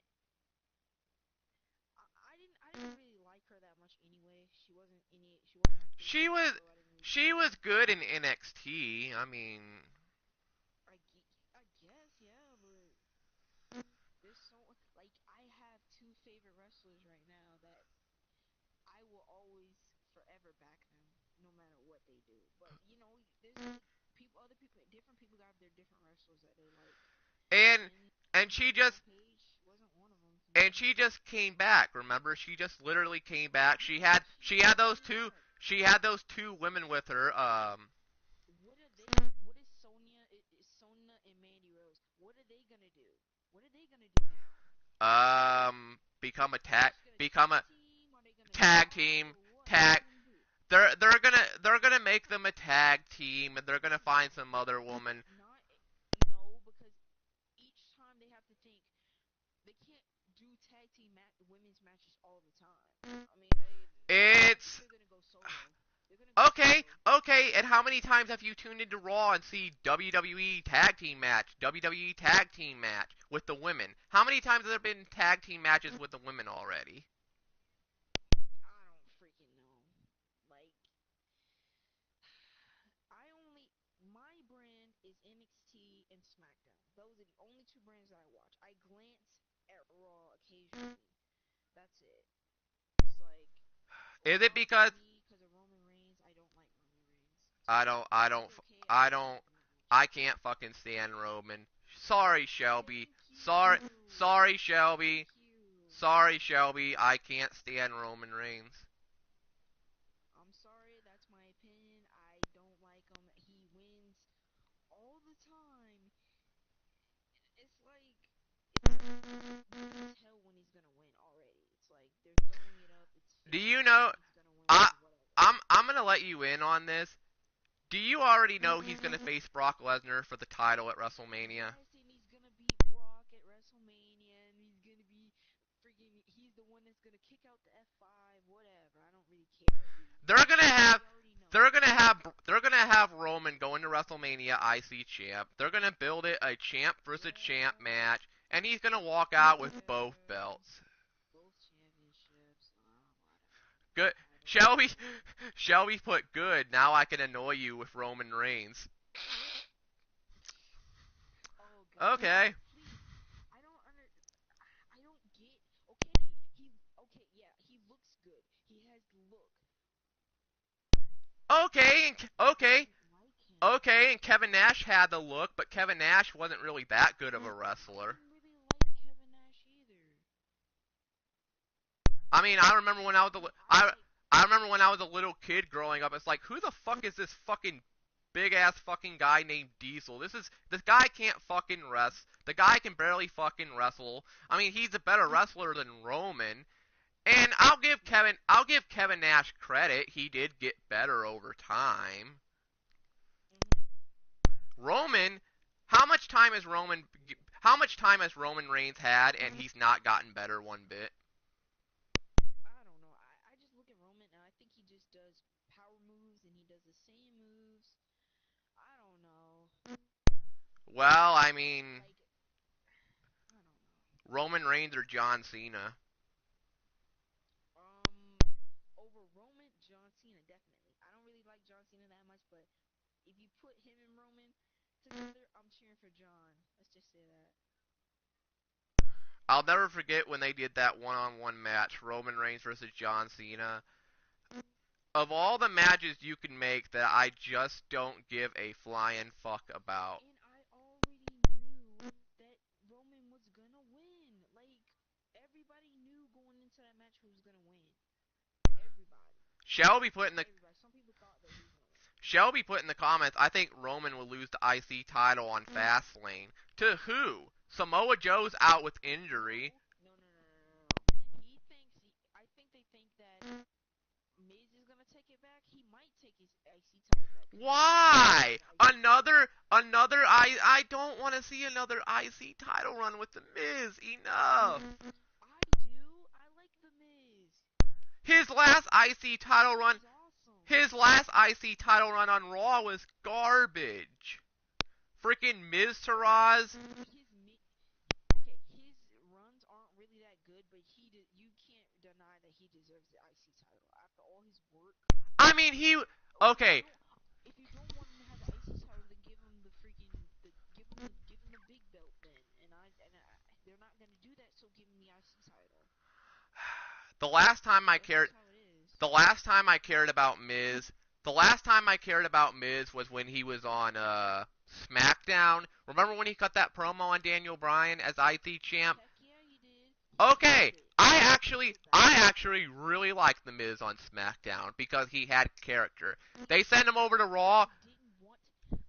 I didn't really like her that much anyway. She wasn't my she favorite, was so I didn't really she care. was good in NXT. I mean, I guess yeah, but there's so like I have two favorite wrestlers right now that I will always forever back them no matter what they do. But you know, there's other people, different people have their different wrestlers that they like, and and and she you know, just Paige wasn't one of them to me. and she just came back. Remember, she just literally came back. She Yeah, had she she just had those came two back. she had those two women with her. What are they? What is Sonya and Mandy Rose? What are they gonna do? What are they gonna do now? Become a Are they tag just gonna become tag a team? Are they gonna tag squad team or what? What are tag. they gonna do? They're gonna make them a tag team, and they're gonna find some other woman. Not no, because each time they have to think they can't do women's matches all the time. I mean, I think It's they're gonna go solo. They're gonna go okay, solo. okay. And how many times have you tuned into Raw and see WWE tag team match, WWE tag team match with the women? How many times have there been tag team matches with the women already? I don't freaking know. Like, I only my brand is NXT and SmackDown. Those are the only two brands that I watch. I glance at Raw occasionally. That's it. It's like Is it Raw for because me because of Roman Reigns. I don't like Roman Reigns. I don't, I He's don't, okay. I I don't don't, like him that much. I can't fucking stand Roman. Sorry, Shelby. Thank Sorry, you. sorry, Shelby. Thank you. Sorry, Shelby. I can't stand Roman Reigns. I'm sorry. That's my opinion. I don't like him. He wins all the time. It's like you can tell when he's gonna win already. It's like they're throwing it up. It's Do fake. you know? He's gonna I, win. Whatever. I'm gonna let you in on this. Do you already know he's gonna face Brock Lesnar for the title at WrestleMania? Yes, and he's gonna beat Brock at WrestleMania, and he's gonna be freaking. He's the one that's gonna kick out the F5. Whatever. I don't really care. They're gonna have We already know. they're gonna have Roman going to WrestleMania IC champ. They're gonna build it a champ versus champ Yeah. match, and he's gonna walk out with both Yeah. belts. Both championships. Whatever. Good. I don't Shelby care. Shelby put good. Now I can annoy you with Roman Reigns. Oh God, Okay. please. I don't under. I don't get. Okay, Okay, yeah, he looks good. He has the look. Okay. I Okay. don't like him. Okay. And Kevin Nash had the look, but Kevin Nash wasn't really that good of a I wrestler. didn't really like Kevin Nash either. I mean, I remember when I was a li- I like. I remember when I was a little kid growing up. It's like, who the fuck is this fucking big ass fucking guy named Diesel? This guy can't fucking wrestle. The guy can barely fucking wrestle. I mean, he's a better wrestler than Roman. And I'll give Kevin Nash credit. He did get better over time. Mhm. Roman, how much time has Roman Reigns had, and he's not gotten better one bit? I don't know. I just look at Roman and I think he just does power moves and he does the same moves. I don't know. Well, I mean, Like, I don't know. Roman Reigns or John Cena. Over Roman, John Cena, definitely. I don't really like John Cena that much, but if you put him and Roman together, I'm cheering for John. Let's just say that. I'll never forget when they did that one-on-one match, Roman Reigns versus John Cena. Of all the matches you can make that I just don't give a flying fuck about. And I already knew that Roman was gonna win. Like, everybody knew going into that match who was gonna win. Everybody. Shelby put in Not the everybody. Some people thought that he was gonna win. Shelby put in the comments, I think Roman will lose the IC title on Fastlane. To who? Samoa Joe's out with injury. No, no, no, no, no, no, no. I think they think that Miz is gonna take it back. He might take his IC title back because Miz is not gonna Why? win the IC title. Another I don't want to see another IC title run with the Miz. Enough. I do. I like the Miz. His last IC The title Miz run is awesome. his last IC title run on Raw was garbage. Freaking Miz Taraz. Okay, his runs aren't really that good, but you can't deny that he deserves the IC title after all his work. I mean, he Okay, okay. if you don't want him to have the IC title, then give him the freaking give him the big belt then. They're not gonna do that, so give him the IC title. The last time I That's cared just how it is. the last time I cared about Miz, the last time I cared about Miz was when he was on SmackDown. Remember when he cut that promo on Daniel Bryan as IC champ? Heck yeah, he did. He Okay, killed it. I actually really liked the Miz on SmackDown because he had character. They sent him over to Raw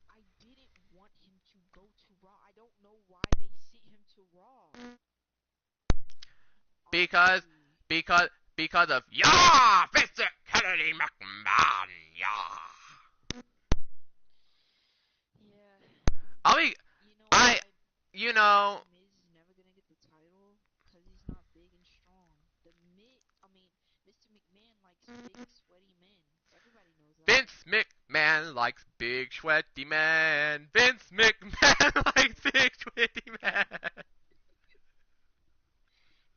I didn't want him to go to Raw. I don't know why they sent him to Raw. because Honestly. because because of Yah, Vincent Kennedy McMahon, Yah. Yeah. I mean, You know I why you you know know why Miz is never gonna get the title? Cause he's not big and strong. Mr. McMahon likes big, sweaty men. Everybody knows that. Vince McMahon likes big sweaty men. Vince McMahon likes big sweaty men.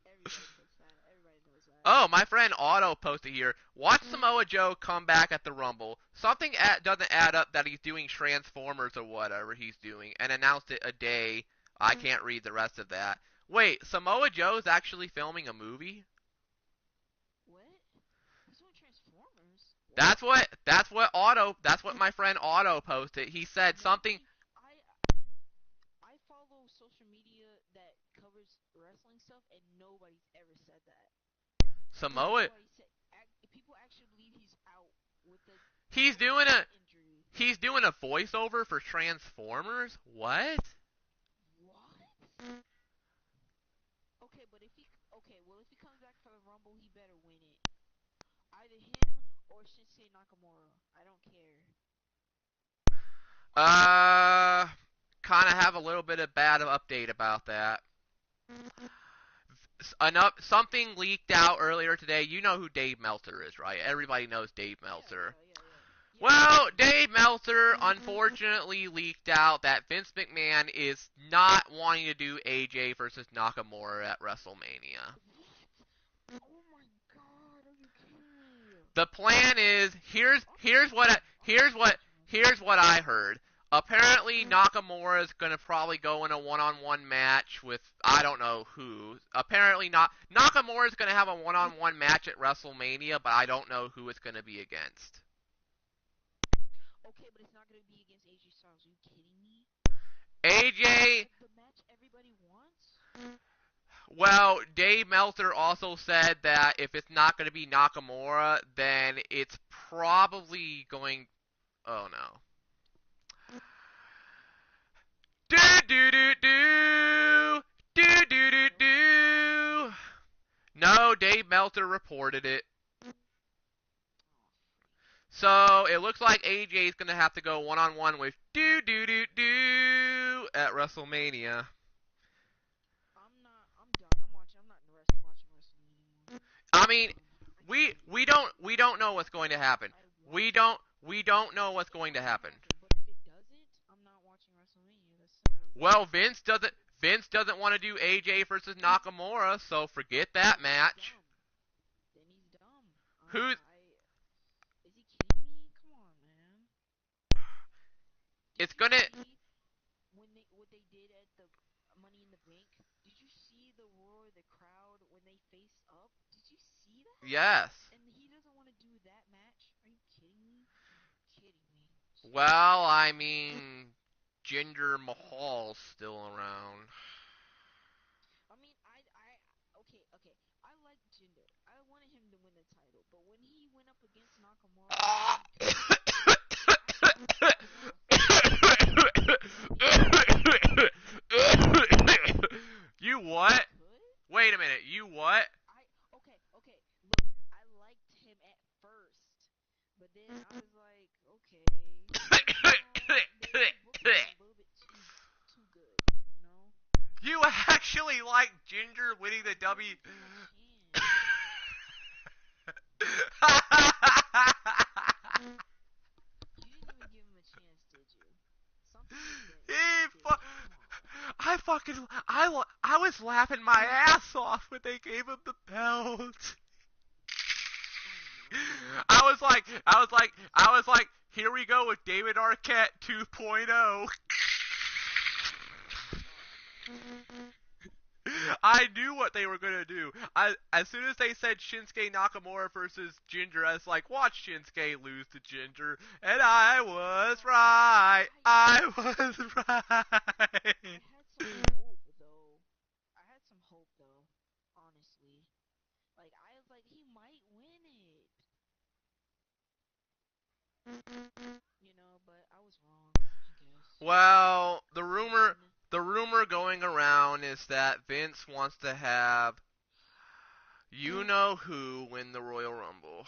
Everybody gets that. Everybody knows that. Oh, my friend Otto posted here. Watch Samoa Joe come back at the Rumble. Something doesn't add up that he's doing Transformers or whatever he's doing, and announced it a day. I can't read the rest of that. Wait, Samoa Joe's actually filming a movie? What? He's doing Transformers? What? That's what my friend Otto posted. He said something Nobody. I follow social media that covers wrestling stuff, and nobody's ever said that. Samoa Nobody said. People actually believe he's out with the he's with doing his a injury. he's doing a voiceover for Transformers? What? What? Okay, but if he comes back for the Rumble, he better win it. Either him or Shinsuke Nakamura. I don't care. Uh kind of have a little bit of bad update about that. Something leaked out earlier today. You know who Dave Meltzer is, right? Everybody knows Dave Yeah, Meltzer. yeah, yeah, yeah. Yeah, Well, everybody knows Dave him. Meltzer unfortunately leaked out that Vince McMahon is not wanting to do AJ versus Nakamura at WrestleMania. What? Oh my god, are you kidding me? The plan is here's I'm here's what watching. I'm watching here's what I WrestleMania. heard. Apparently Nakamura is gonna probably go in a one-on-one match with I don't know who. Apparently not Nakamura is gonna have a one-on-one match at WrestleMania, but I don't know who it's gonna be against. Okay, but it's not gonna be against AJ Styles. Are you kidding me? AJ The match everybody wants? Well, Dave Meltzer also said that if it's not going to be Nakamura, then it's probably going. Oh no. Do do do do do do do do. No, Dave Meltzer reported it. Oh, freak. So it looks like AJ is going to have to go one on one with do do do do at WrestleMania. I'm done. I'm not watching wrestling anymore. I I'm mean, done. I can't do it. we don't know what's going to happen. I want to. We don't know what's It going to might happen. happen, but if it doesn't, I'm not watching WrestleMania. That's simple. Well, Vince doesn't want to do AJ versus Nakamura, so forget that Then he's match. dumb. Then he's dumb. Who's Is he kidding me? Come on, man. Did it's you gonna see when they what they did at the Money in the Bank? Did you see the roar of the crowd when they faced up? Did you see that? yes. And he doesn't want to do that match? Are you kidding me? Kidding me? Well, I mean, Jinder Mahal's still around. I mean, okay. I like Jinder. I wanted him to win the title, but when he went up against Nakamura and he couldn't, I was lost. You what? He could? Wait a minute. You what? Okay. Look, I liked him at first, but then I was like, okay, they booked him a little bit too good, you know? You actually like Ginger winning the I W. gave him a chance. You didn't even give him a chance, did you? Something isn't right, kid. Come on. I was laughing my ass off when they gave him the belt. Oh no. I was like, here we go with David Arquette 2.0. I knew what they were gonna do. As soon as they said Shinsuke Nakamura versus Ginger, I was like, watch Shinsuke lose to Ginger, and I was right. I was right. I had some hope though. I had some hope though, honestly. Like I was like he might win it. But I was wrong, I guess. Well, the And rumor then the rumor going around is that Vince wants to have you know who win the Royal Rumble.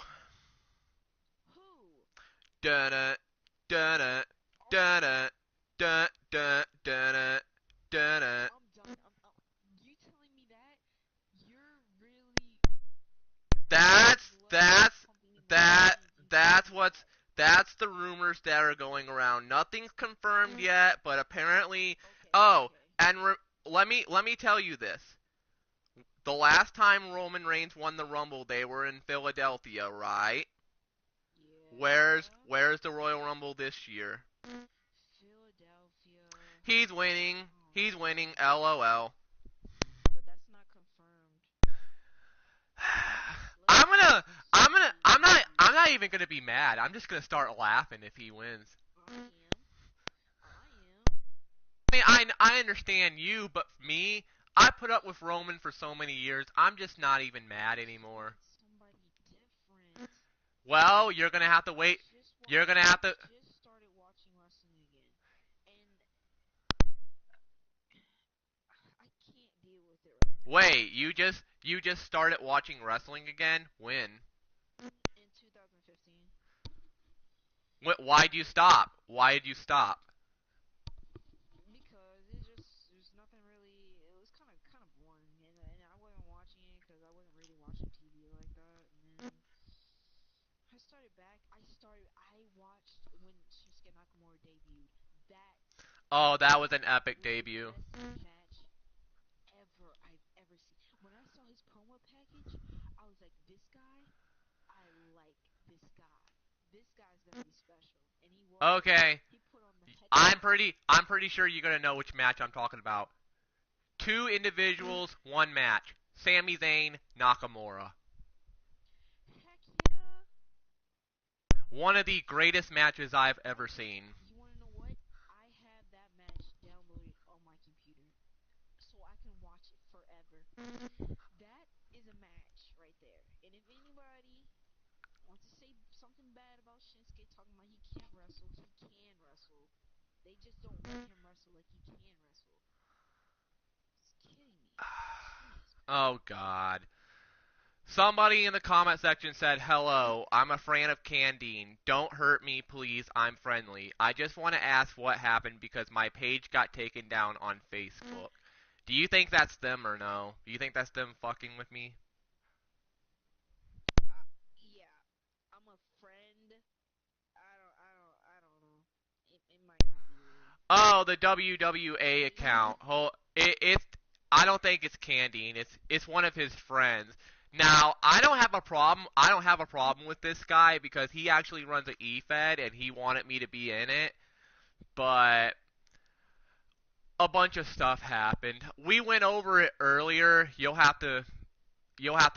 who? Dun dun Are you dun dun dun dun dun. I'm done. You telling me that? You're really That's blood that's pumping in my that veins. You telling that's me what's that? that's the rumors that are going around. Nothing's confirmed yet, but apparently. Oh, Okay. and let me tell you this. The last time Roman Reigns won the Rumble, they were in Philadelphia, right? Where's Yeah. where's the Royal Rumble this year? Philadelphia. He's winning. Oh He's winning. man. LOL. But that's not confirmed. Let's I'm gonna I'm gonna see. Let's I'm see. not even gonna be mad. I'm just gonna start laughing if he wins. I am. I am. I mean, I understand you, but me, I put up with Roman for so many years. I'm just not even I mad just anymore. want somebody different. Well, you're gonna have to I wait. just want. You're gonna have I to just started watching wrestling again, and I can't deal with it right now. wait. You just started watching wrestling again. When? In 2015, Why'd you stop? Why did you stop? because there's nothing really. It was kind of boring, and I wasn't watching it because I wasn't really watching TV like that. And then I started back. I watched when Shinsuke Nakamura debuted. That Oh, that was an that epic was the debut. best match I've ever seen. When I saw his promo package, I was like, this guy, I like this guy. This guy's gonna be special, and he was. Okay, He put on the headliner. I'm pretty sure you're gonna know which match I'm talking about. Two individuals, one match. Sami Zayn, Nakamura. Heck yeah. One of the greatest matches I've ever Okay, seen. you wanna know what? I have that match downloaded on my computer, so I can watch it forever. That is a match right there. And if anybody wants to say something bad about Shinsuke, talking about he can't wrestle, he can wrestle. They just don't let him wrestle like he can wrestle. It's kidding me. Jeez, man. Oh God. Somebody in the comment section said, hello, I'm a fan of Candine. Don't hurt me, please, I'm friendly. I just want to ask what happened because my page got taken down on Facebook. Do you think that's them or no? Do you think that's them fucking with me? Yeah, I'm a friend. I don't know. It might not be them. Oh, the WWA account. It's I don't think it's Candine. It's one of his friends. Now, I don't have a problem. I don't have a problem with this guy because he actually runs an E-Fed and he wanted me to be in it, but a bunch of stuff happened. We went over it earlier. You'll have to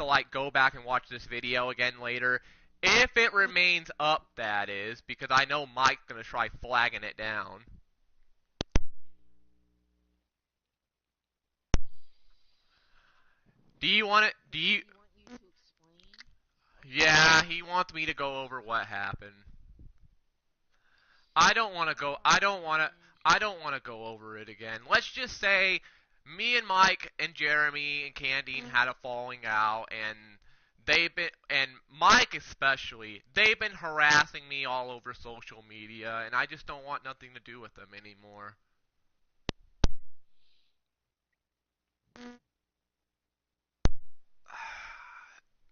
like go back and watch this video again later. If it remains up, that is, because I know Mike's gonna try flagging it down. Do you want it? Do Does you? he want you to explain what Yeah, happened? he wants me to go over what happened. I Oh don't want to. man. I don't want to go over it again. Let's just say me and Mike and Jeremy and Candine had a falling out, and Mike especially, they've been harassing me all over social media, and I just don't want nothing to do with them anymore.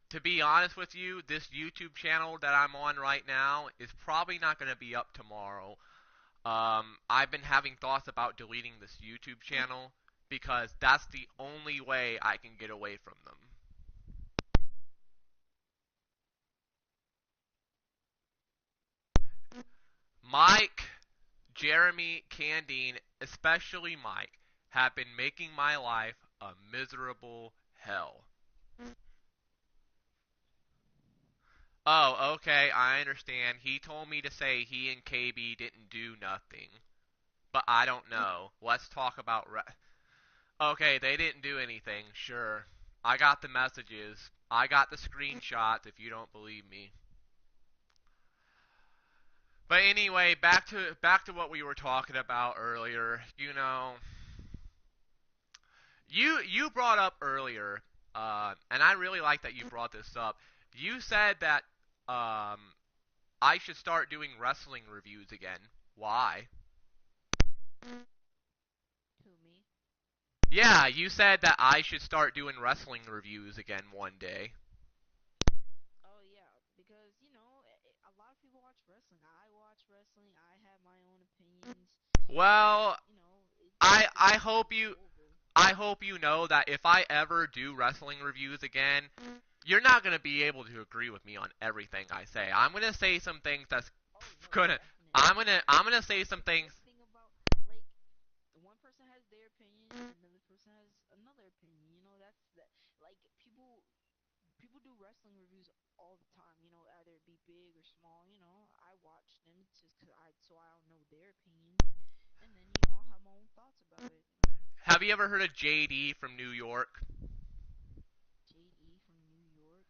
To be honest with you, this YouTube channel that I'm on right now is probably not going to be up tomorrow. I've been having thoughts about deleting this YouTube channel because that's the only way I can get away from them. Mike, Jeremy, Candine, especially Mike, have been making my life a miserable hell. Oh, okay, I understand. He told me to say he and KB didn't do nothing, but I don't know. Let's talk about. Okay, they didn't do anything, sure. I got the messages. I got the screenshots if you don't believe me. But anyway, back to what we were talking about earlier. You brought up earlier, and I really like that you brought this up. You said that um, I should start doing wrestling reviews again. Why? Who, me? Yeah, you said that I should start doing wrestling reviews again one day. Oh yeah, because a lot of people watch wrestling. I watch wrestling. I have my own opinions, and Well, it's I good to hope go you over. I hope you know that if I ever do wrestling reviews again, you're not going to be able to agree with me on everything I say. I'm going to say some things that's Oh no, going to definitely. I'm going to say But some the things. good thing about like one person has their opinion, another person has another opinion. That like people do wrestling reviews all the time. Either it be big or small. I watch them just so I'll know their opinions, and then I'll have my own thoughts about it. Have you ever heard of JD from New York? JD from New York.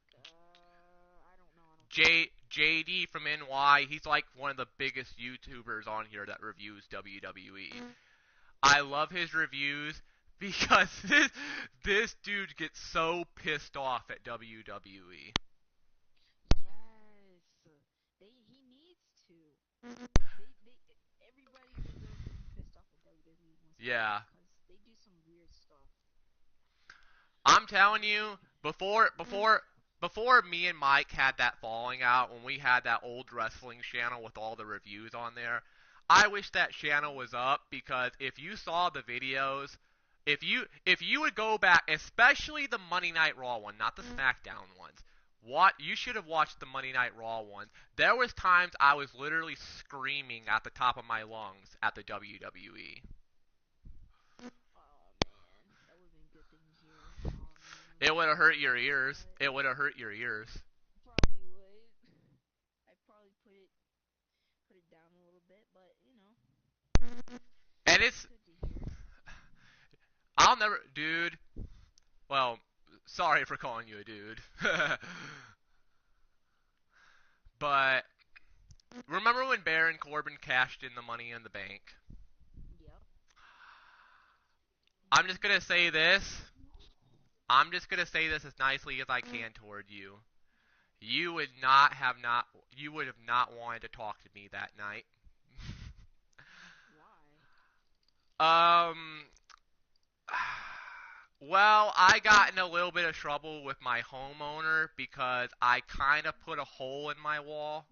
I don't know. I don't think so. JD from NY, he's like one of the biggest YouTubers on here that reviews WWE. I love his reviews because this dude gets so pissed off at WWE. Yes, he needs to. They everybody deserves to be pissed off at WWE once in a while Yeah. because they do some weird stuff. I'm telling you, And before me and Mike had that falling out when we had that old wrestling channel with all the reviews on there, I wish that channel was up because if you saw the videos, if you would go back, especially the Monday Night Raw one, not the SmackDown ones. What you should have watched the Monday Night Raw ones. There was times I was literally screaming at the top of my lungs at the WWE. oh man, that would have been a good thing to hear. Oh man, I'm It would have sorry hurt about your that, ears. but It would have hurt your ears. probably would. I probably put it down a little bit, but And it's it's good to hear. I'll never, dude. Well, sorry for calling you a dude. But remember when Baron Corbin cashed in the Money in the Bank? Yep. I'm just gonna say this. Mhm. I'm just gonna say this as nicely as I can toward you. You would not have not. You would have not wanted to talk to me that night. Why? um. Well, I got in a little bit of trouble with my homeowner because I kind of put a hole in my wall.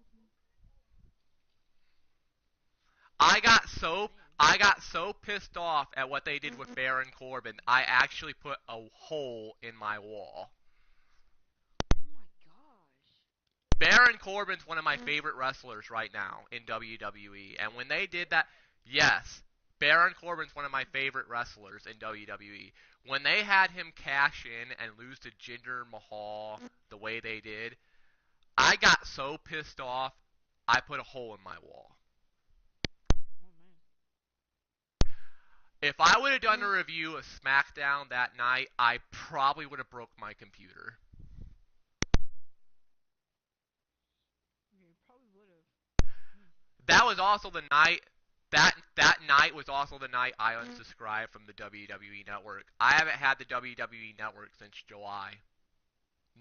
I got Oh so man. I got so pissed off at what they did with Baron Corbin, I actually put a hole in my wall. Oh my gosh. Baron Corbin's one of my favorite wrestlers right now in WWE, and when they did that, yes, Baron Corbin's one of my favorite wrestlers in WWE. When they had him cash in and lose to Jinder Mahal the way they did, I got so pissed off, I put a hole in my wall. Oh man. If I would have done a review of SmackDown that night, I probably would have broke my computer. You probably would have. Mm. That was also the night that night was also the night I unsubscribed from the WWE Network. I haven't had the WWE Network since July.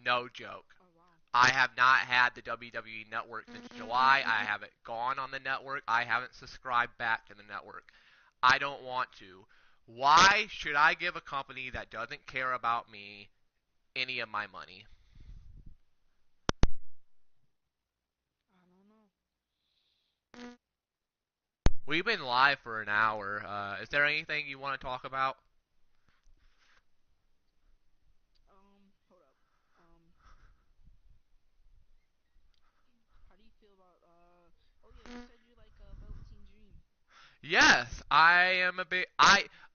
No joke. Oh wow. I have not had the WWE Network since July. I haven't gone on the network. I haven't subscribed back to the network. I don't want to. Why should I give a company that doesn't care about me any of my money? I don't know. We've been live for an hour. Is there anything you want to talk about? Hold up. Um, how do you feel about Oh yeah, you said you like Velveteen Dream. Yes, I am a bit.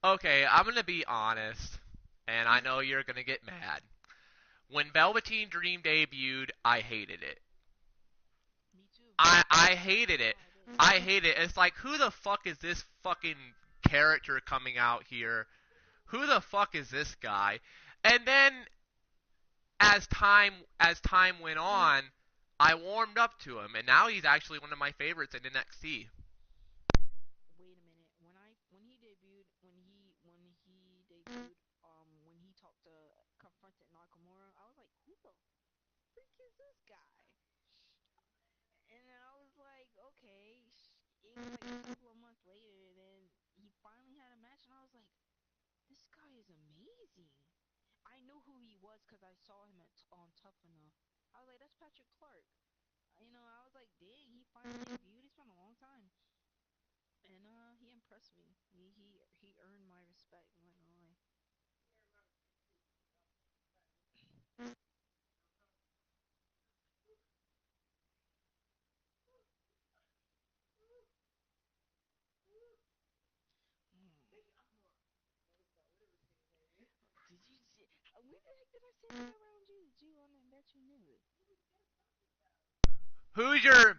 Okay, I'm gonna be honest, and I know you're gonna get mad. When Velveteen Dream debuted, I hated it. Me too. I I'm not hated gonna it. lie, I did. I hate it. It's like, who the fuck is this fucking character coming out here? Who the fuck is this guy? And then as time went on, I warmed up to him, and now he's actually one of my favorites in NXT. Wait a minute. When he talked to confronted Nakamura, I was like, who the freak is this guy? And then I was like, okay. It was like a couple of months later, then he finally had a match, and I was like, this guy is amazing. I knew who he was because I saw him on Tough Enough. I was like, that's Patrick Clark. I was like, dang, he finally debuted. It's been a long time, and he impressed me. He earned my respect. I'm not gonna lie. Mm. Did you see? When the heck did I say that around you? Did you on and bet you knew it? Who's your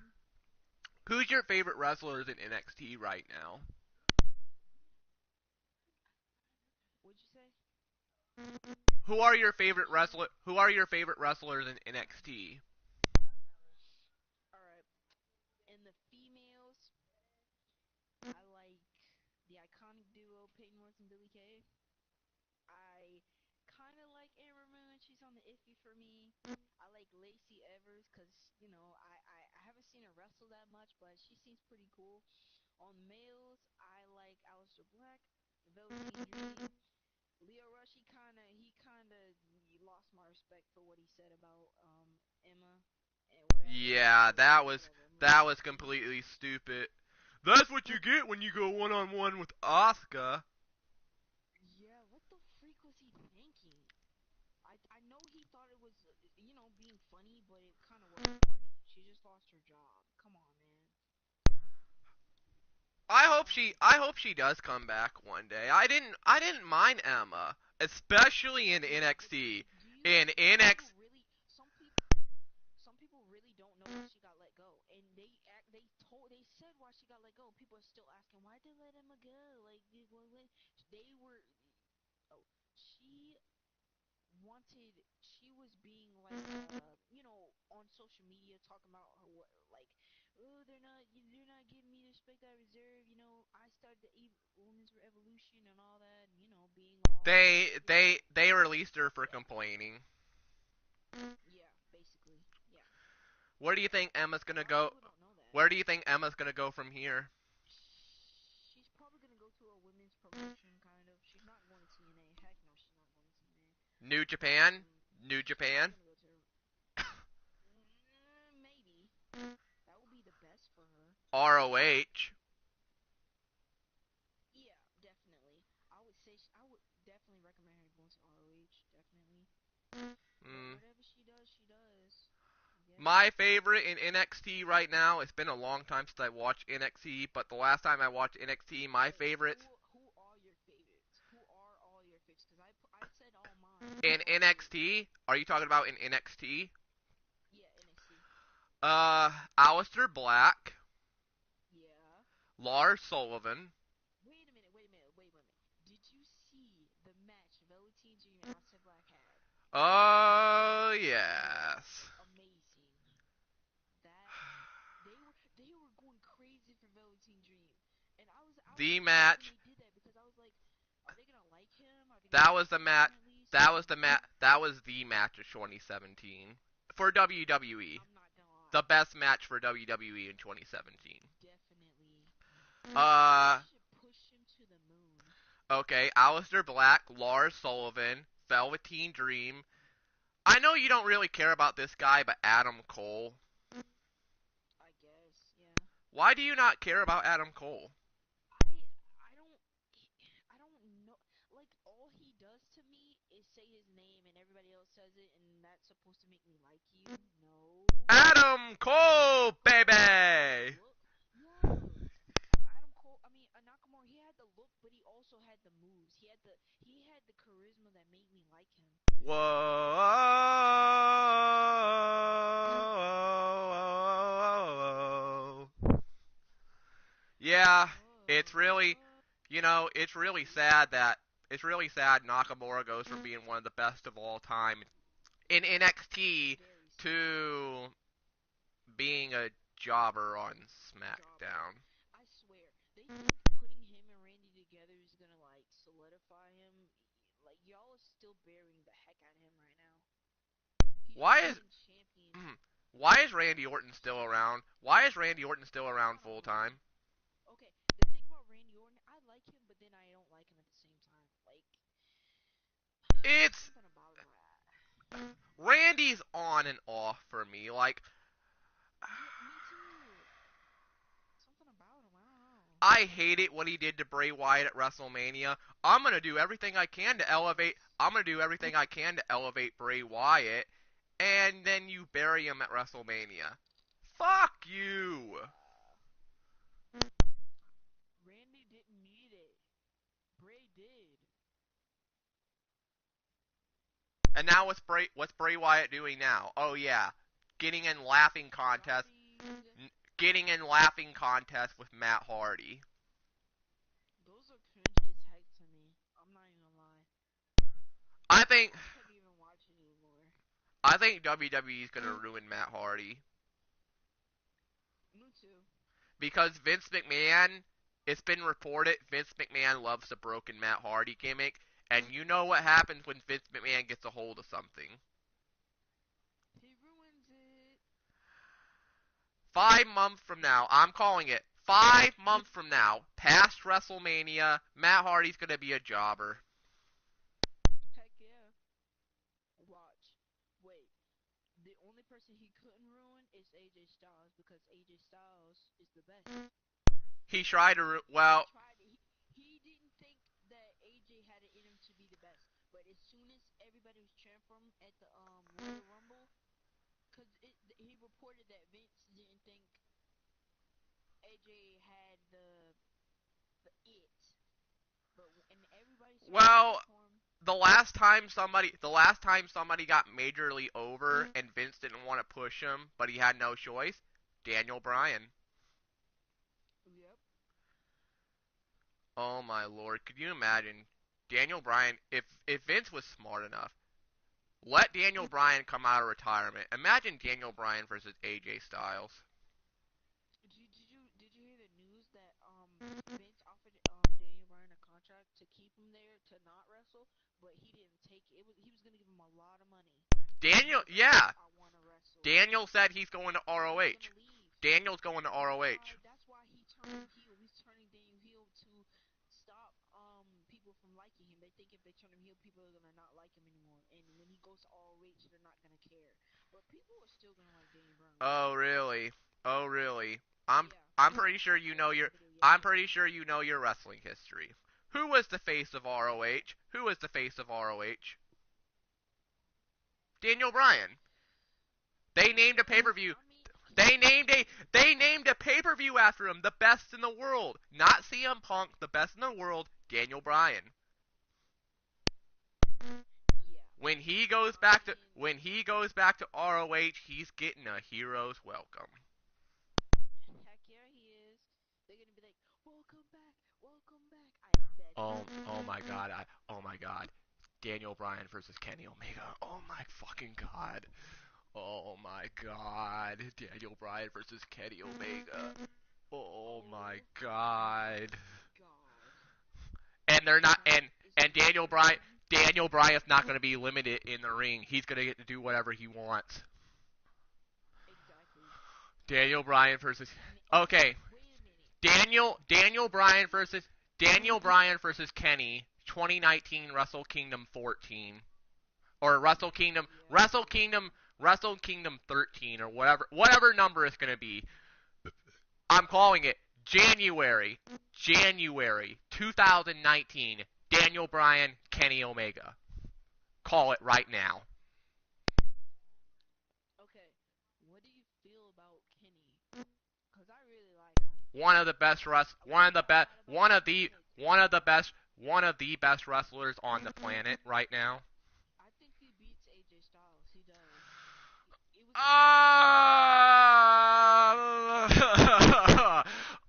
Who's your favorite wrestlers in NXT right now? What'd you say? Who are your favorite wrestlers in NXT? All right. And the females, I like the iconic duo Peyton Royce and Billie Kay. I kind of like Amber Moon. She's on the iffy for me. I like Lacey Evers because, I haven't seen her wrestle that much, but she seems pretty cool. On males, I like Aleister Black, Velveteen Dream. Leo Rush, he lost my respect for what he said about Emma and whatever. Yeah, I just don't love him. that was completely stupid. That's what you get when you go one on one with Asuka. Yeah, what the freak was he thinking? I know he thought it was being funny, but it kind of wasn't funny. She just lost her job. Come on, man. I hope she does come back one day. I didn't mind Emma, especially in NXT. Do you In some people NXT, really some people really don't know why she got let go, and they said why she got let go. People are still asking why they let Emma go. Like they were oh she was being like on social media talking about her like oh they're not giving me the respect I deserve. I started the women's revolution and all that. And, being all they released her for yeah complaining. yeah basically yeah. Where do you think Emma's A gonna lot of go? people don't know that. Where do you think Emma's gonna go from here? She's probably gonna go to a women's promotion kind of. She's not going to TNA. Heck no, she's not going to TNA. New Japan? New She's probably Japan? gonna go to maybe. That would be the best for her. ROH? to ROH, definitely. But Mm. whatever she does, I guess. My favorite in NXT right now, it's been a long time since I watched NXT, but the last time I watched NXT, my Wait, favorites who are your favorites? Who are all your favorites? Because I said all mine in already. NXT, are you talking about in NXT? Yeah, NXT. Aleister Black, Yeah. Lars Sullivan. Wait a minute. Did you see the match Velveteen Dream and Aleister Black had? Oh, Bro, yes. amazing. That they were going crazy for Velveteen Dream, and I was The surprised when match, they did that because I was like, are they gonna like him? Are they gonna that was the respect match, him at least? that was the match of 2017 for WWE. I'm not gonna The lie, best match for WWE in 2017. definitely. They Uh, should push him to the moon. okay, Aleister Black, Lars Sullivan, Velveteen Dream. I know you don't really care about this guy, but Adam Cole. I guess, yeah. Why do you not care about Adam Cole? I don't I don't know. Like all he does to me is say his name and everybody else says it, and that's supposed to make me like you. No. Adam Cole, He had the baby! look. Look. Adam Cole, I mean, Nakamura, he had the look, but he also had the moves. He had the charisma that made me like him. Whoa. Yeah, it's really, What? it's really sad that Nakamura goes from being one of the best of all time in NXT Very sad. to being a jobber on Jobber. SmackDown. I swear, they think putting him and Randy together is gonna like solidify him. Like y'all are still burying the heck out of him right now. He should Why have is been champion. why is Randy Orton still around? Why is Randy Orton still I around don't full know. time? Okay, the thing about Randy Orton, I like him, but then I don't like him at the same time. Like It's something about him. Randy's on and off for me. Like Yeah, me too. Something about him. I don't know. I hate it what he did to Bray Wyatt at WrestleMania. I'm gonna do everything I can to elevate. I'm gonna do everything I can to elevate Bray Wyatt, and then you bury him at WrestleMania. Fuck you. Randy didn't need it. Bray did. And now what's Bray Wyatt doing now? Oh yeah, getting in laughing contests, Karate. getting in laughing contests with Matt Hardy. Those are cringy as heck to me. I'm not even gonna lie. I think I couldn't even watch it anymore. I think WWE is gonna ruin Matt Hardy Me too. because Vince McMahon. It's been reported Vince McMahon loves the broken Matt Hardy gimmick, and you know what happens when Vince McMahon gets a hold of something. He ruins it. 5 months from now, I'm calling it. 5 months from now, past WrestleMania, Matt Hardy's gonna be a jobber. Heck yeah. Watch. Wait. The only person he couldn't ruin is AJ Styles because AJ Styles is the best. He tried to, He well, tried. He didn't think that AJ had it in him to be the best, but as soon as everybody was cheering for him at the Royal Rumble, because he reported that Vince didn't think AJ had the it, but and everybody started well, cheering for him. the last time somebody got majorly over and Vince didn't want to push him, but he had no choice, Daniel Bryan. Yep. Oh my lord, could you imagine Daniel Bryan if Vince was smart enough, let Daniel Bryan come out of retirement. Imagine Daniel Bryan versus AJ Styles. Did you hear the news that Vince offered Daniel Bryan a contract to keep him there to not wrestle, but he didn't take it. He was gonna give him a lot of money, but he Daniel, was like, yeah, I want to wrestle. Daniel said he's going to He was gonna ROH. leave. Daniel's going to That's ROH. why. That's why he turned heel. He's turning Daniel heel to stop people from liking him. They think if they turn him heel, people are gonna not like him anymore. And when he goes to ROH, they're not gonna care. But people are still gonna like Daniel Bryan Oh regardless. really? Oh really? I'm Yeah, I'm pretty sure you I know watched your the video I'm yesterday. pretty sure you know your wrestling history. Who was the face of ROH? Who is the face of ROH? Daniel Bryan. They named a pay-per-view. I mean, They named a pay-per-view after him, the best in the world. Not CM Punk, the best in the world, Daniel Bryan. yeah. I mean, When he goes back to ROH, he's getting a hero's welcome. heck yeah, he is. They're gonna be like, welcome back, welcome back. I bet Oh, he oh will. my god, oh my god. Daniel Bryan versus Kenny Omega. Oh my fucking god. Oh my god. Daniel Bryan versus Kenny Omega. Oh my Oh god. my god. And they're not That is and crazy. Daniel Bryan's not going to be limited in the ring. He's going to get to do whatever he wants. Exactly. Daniel Bryan versus Okay, Okay, wait a minute. Daniel Bryan versus Kenny 2019 Wrestle Kingdom 14 or Yeah. Wrestle Kingdom 13 or whatever number it's going to be. I'm calling it January 2019 Daniel Bryan Kenny Omega. Call it right now. Okay, what do you feel about Kenny? Cause I really like him. One of the best What do you not about him in NXT? one of the best wrestlers on the planet right now. I think he beats AJ Styles. He does. It was a close match.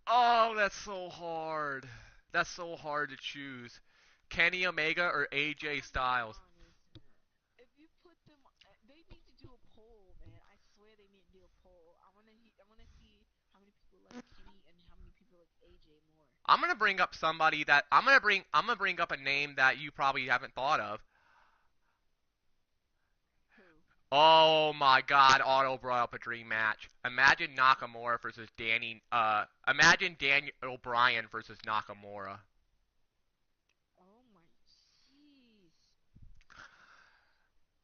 Oh, that's so hard. That's so hard to choose. Kenny Omega or AJ I'll be Styles? honest. If you put them, they need to do a poll, man. I swear they need to do a poll. I wanna see how many people like Kenny and how many people like AJ more. I'm gonna bring up somebody that I'm gonna bring up a name that you probably haven't thought of. Who? Oh my God! Otto brought up a dream match. Imagine Nakamura versus Danny. Imagine Daniel Bryan versus Nakamura. Oh my, jeez.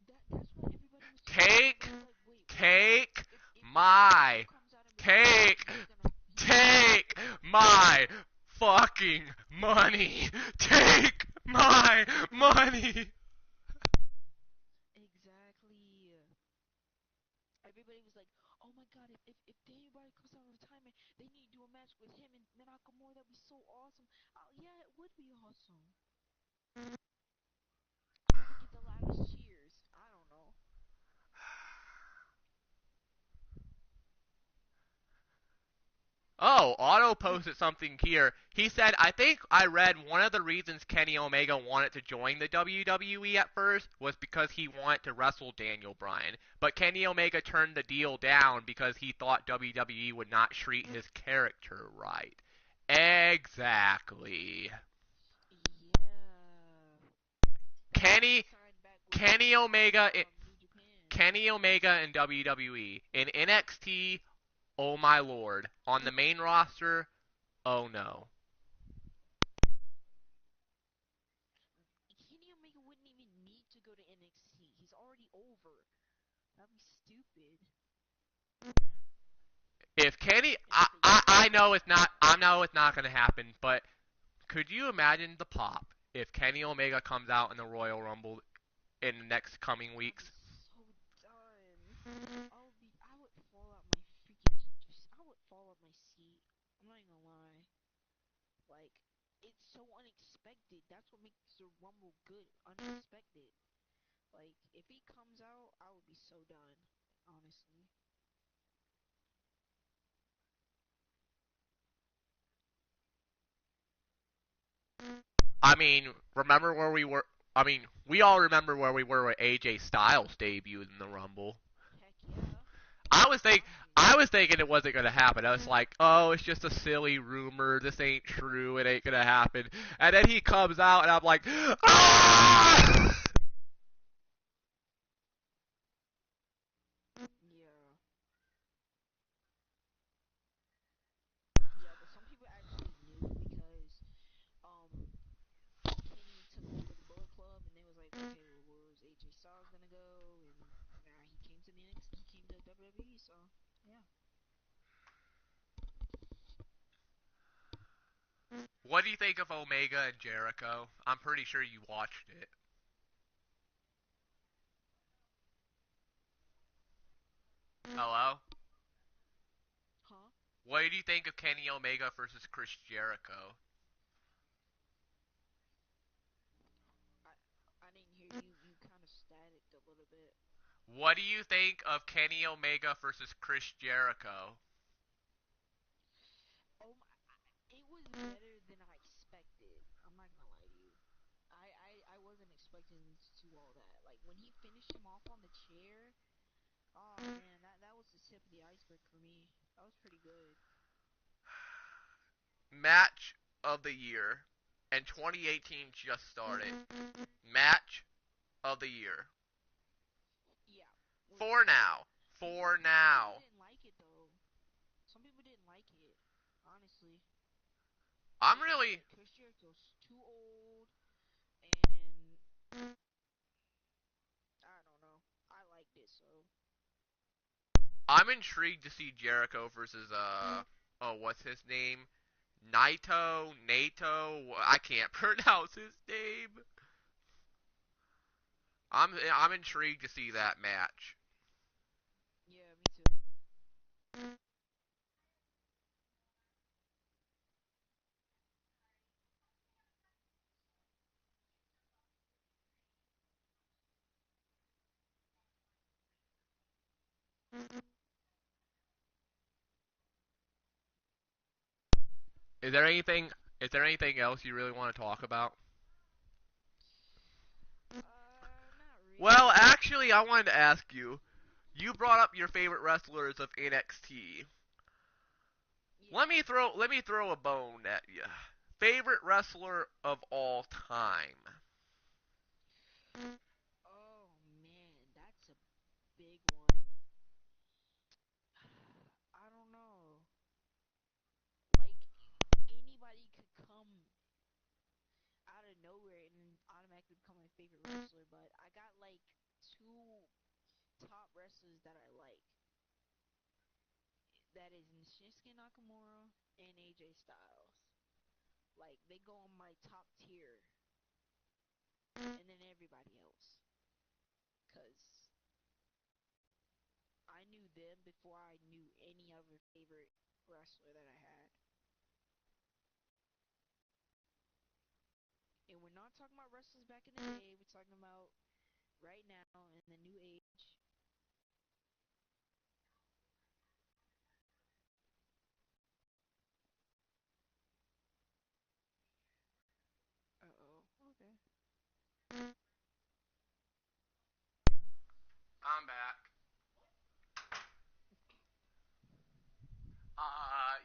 That's what everybody was talking about. They Take, was like, wait, take if Nakamura my, comes out and becomes champ, take, he's gonna beat take my fucking money. Take my money. exactly. Everybody was like, oh my god, if Daniel Bryan comes out of retirement, they need to do a match with him and Nakamura. That'd be so awesome. Oh yeah, it would be awesome. Who would get the loudest cheers? I don't know. Oh, Otto posted something here. He said, I think I read one of the reasons Kenny Omega wanted to join the WWE at first was because he wanted to wrestle Daniel Bryan. But Kenny Omega turned the deal down because he thought WWE would not treat his character right. Exactly. Yeah. That's why he Kenny signed back with Kenny Omega New Japan. Kenny Omega in WWE. In NXT, oh my lord. On the main roster, oh no. Kenny Omega wouldn't even need to go to NXT. He's already over. That'd be stupid. If Kenny, And if they do I bring him know it's not, back, I know it's not going to happen, but could you imagine the pop if Kenny Omega comes out in the Royal Rumble in the next coming I'd be weeks? so done. I would fall out my freaking, I would fall out my seat. I'm not even gonna lie. Like, it's so unexpected. That's what makes the Rumble good. Unexpected. Like, if he comes out, I would be so done. Honestly. I mean, remember where we were? I mean, we all remember where we were when AJ Styles debuted in the Rumble. Heck yeah. I was think Exactly. I was thinking it wasn't gonna happen. I was like, oh, it's just a silly rumor. This ain't true. It ain't gonna happen. And then he comes out, and I'm like, ah! Yeah. Yeah, but some people actually knew because um Kenny took over the Bullet Club and they was like, okay, well, where's AJ Styles gonna go? And now he came to the NXT, he came to WWE, so yeah. What do you think of Omega and Jericho? I'm pretty sure you watched it. Hello? Huh? What do you think of Kenny Omega versus Chris Jericho? I I didn't hear you. You kind of staticked a little bit. What do you think of Kenny Omega versus Chris Jericho? Oh my! It was better than I expected. I'm not gonna lie to you. I wasn't expecting to do all that. Like when he finished him off on the chair. Oh man, that was the tip of the iceberg for me. That was pretty good. Match of the year. And 2018 just started. Match of the year. Yeah. Well, For now. people For some people now. didn't like it though. Some people didn't like it. Honestly, I'm they really said Chris Jericho's too old, and I don't know. I liked it so. I'm intrigued to see Jericho versus oh, what's his name? Naito, I can't pronounce his name. I'm intrigued to see that match. Yeah, me too. Is there anything is there anything else you really want to talk about? Not Well, really. actually, I wanted to ask you. You brought up your favorite wrestlers of NXT. Yeah. Let me throw a bone at you. Favorite wrestler of all time. Oh man, that's a big one. I don't know. Like anybody could come out of nowhere and automatically become my favorite wrestler, but I got like two top wrestlers that I like. That is Shinsuke Nakamura and AJ Styles. Like they go on my top tier, and then everybody else, cause I knew them before I knew any other favorite wrestler that I had. And we're not talking about wrestlers back in the day. We're talking about right now in the new age. Uh oh. Okay. I'm back.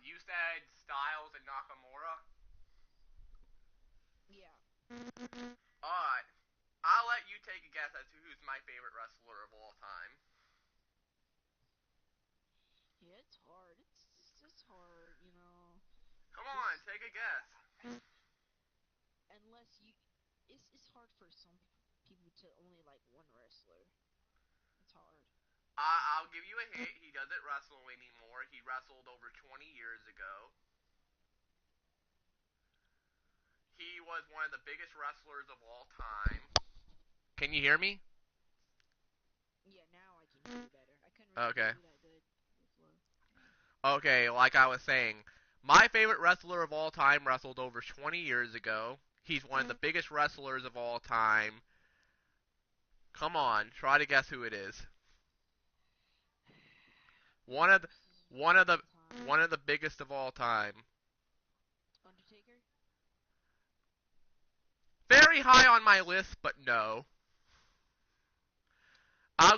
You said Styles and Nakamura. Yeah. Alright, I'll let you take a guess as to who's my favorite wrestler of all time. Yeah, it's hard. It's hard, you know. Come This on, take a guess. unless you it's hard for some people to only like one wrestler. It's hard. I'll give you a hint. He doesn't wrestle anymore. He wrestled over 20 years ago. He was one of the biggest wrestlers of all time. Can you hear me? Yeah, now I can hear you better. I couldn't really hear Okay. you that good before. Yeah. Okay, like I was saying, my favorite wrestler of all time wrestled over 20 years ago. He's one of the biggest wrestlers of all time. Come on, try to guess who it is. One Biggest of the, wrestlers one of of the all time. one of the biggest of all time. Undertaker. Very high on my list, but no. Uh,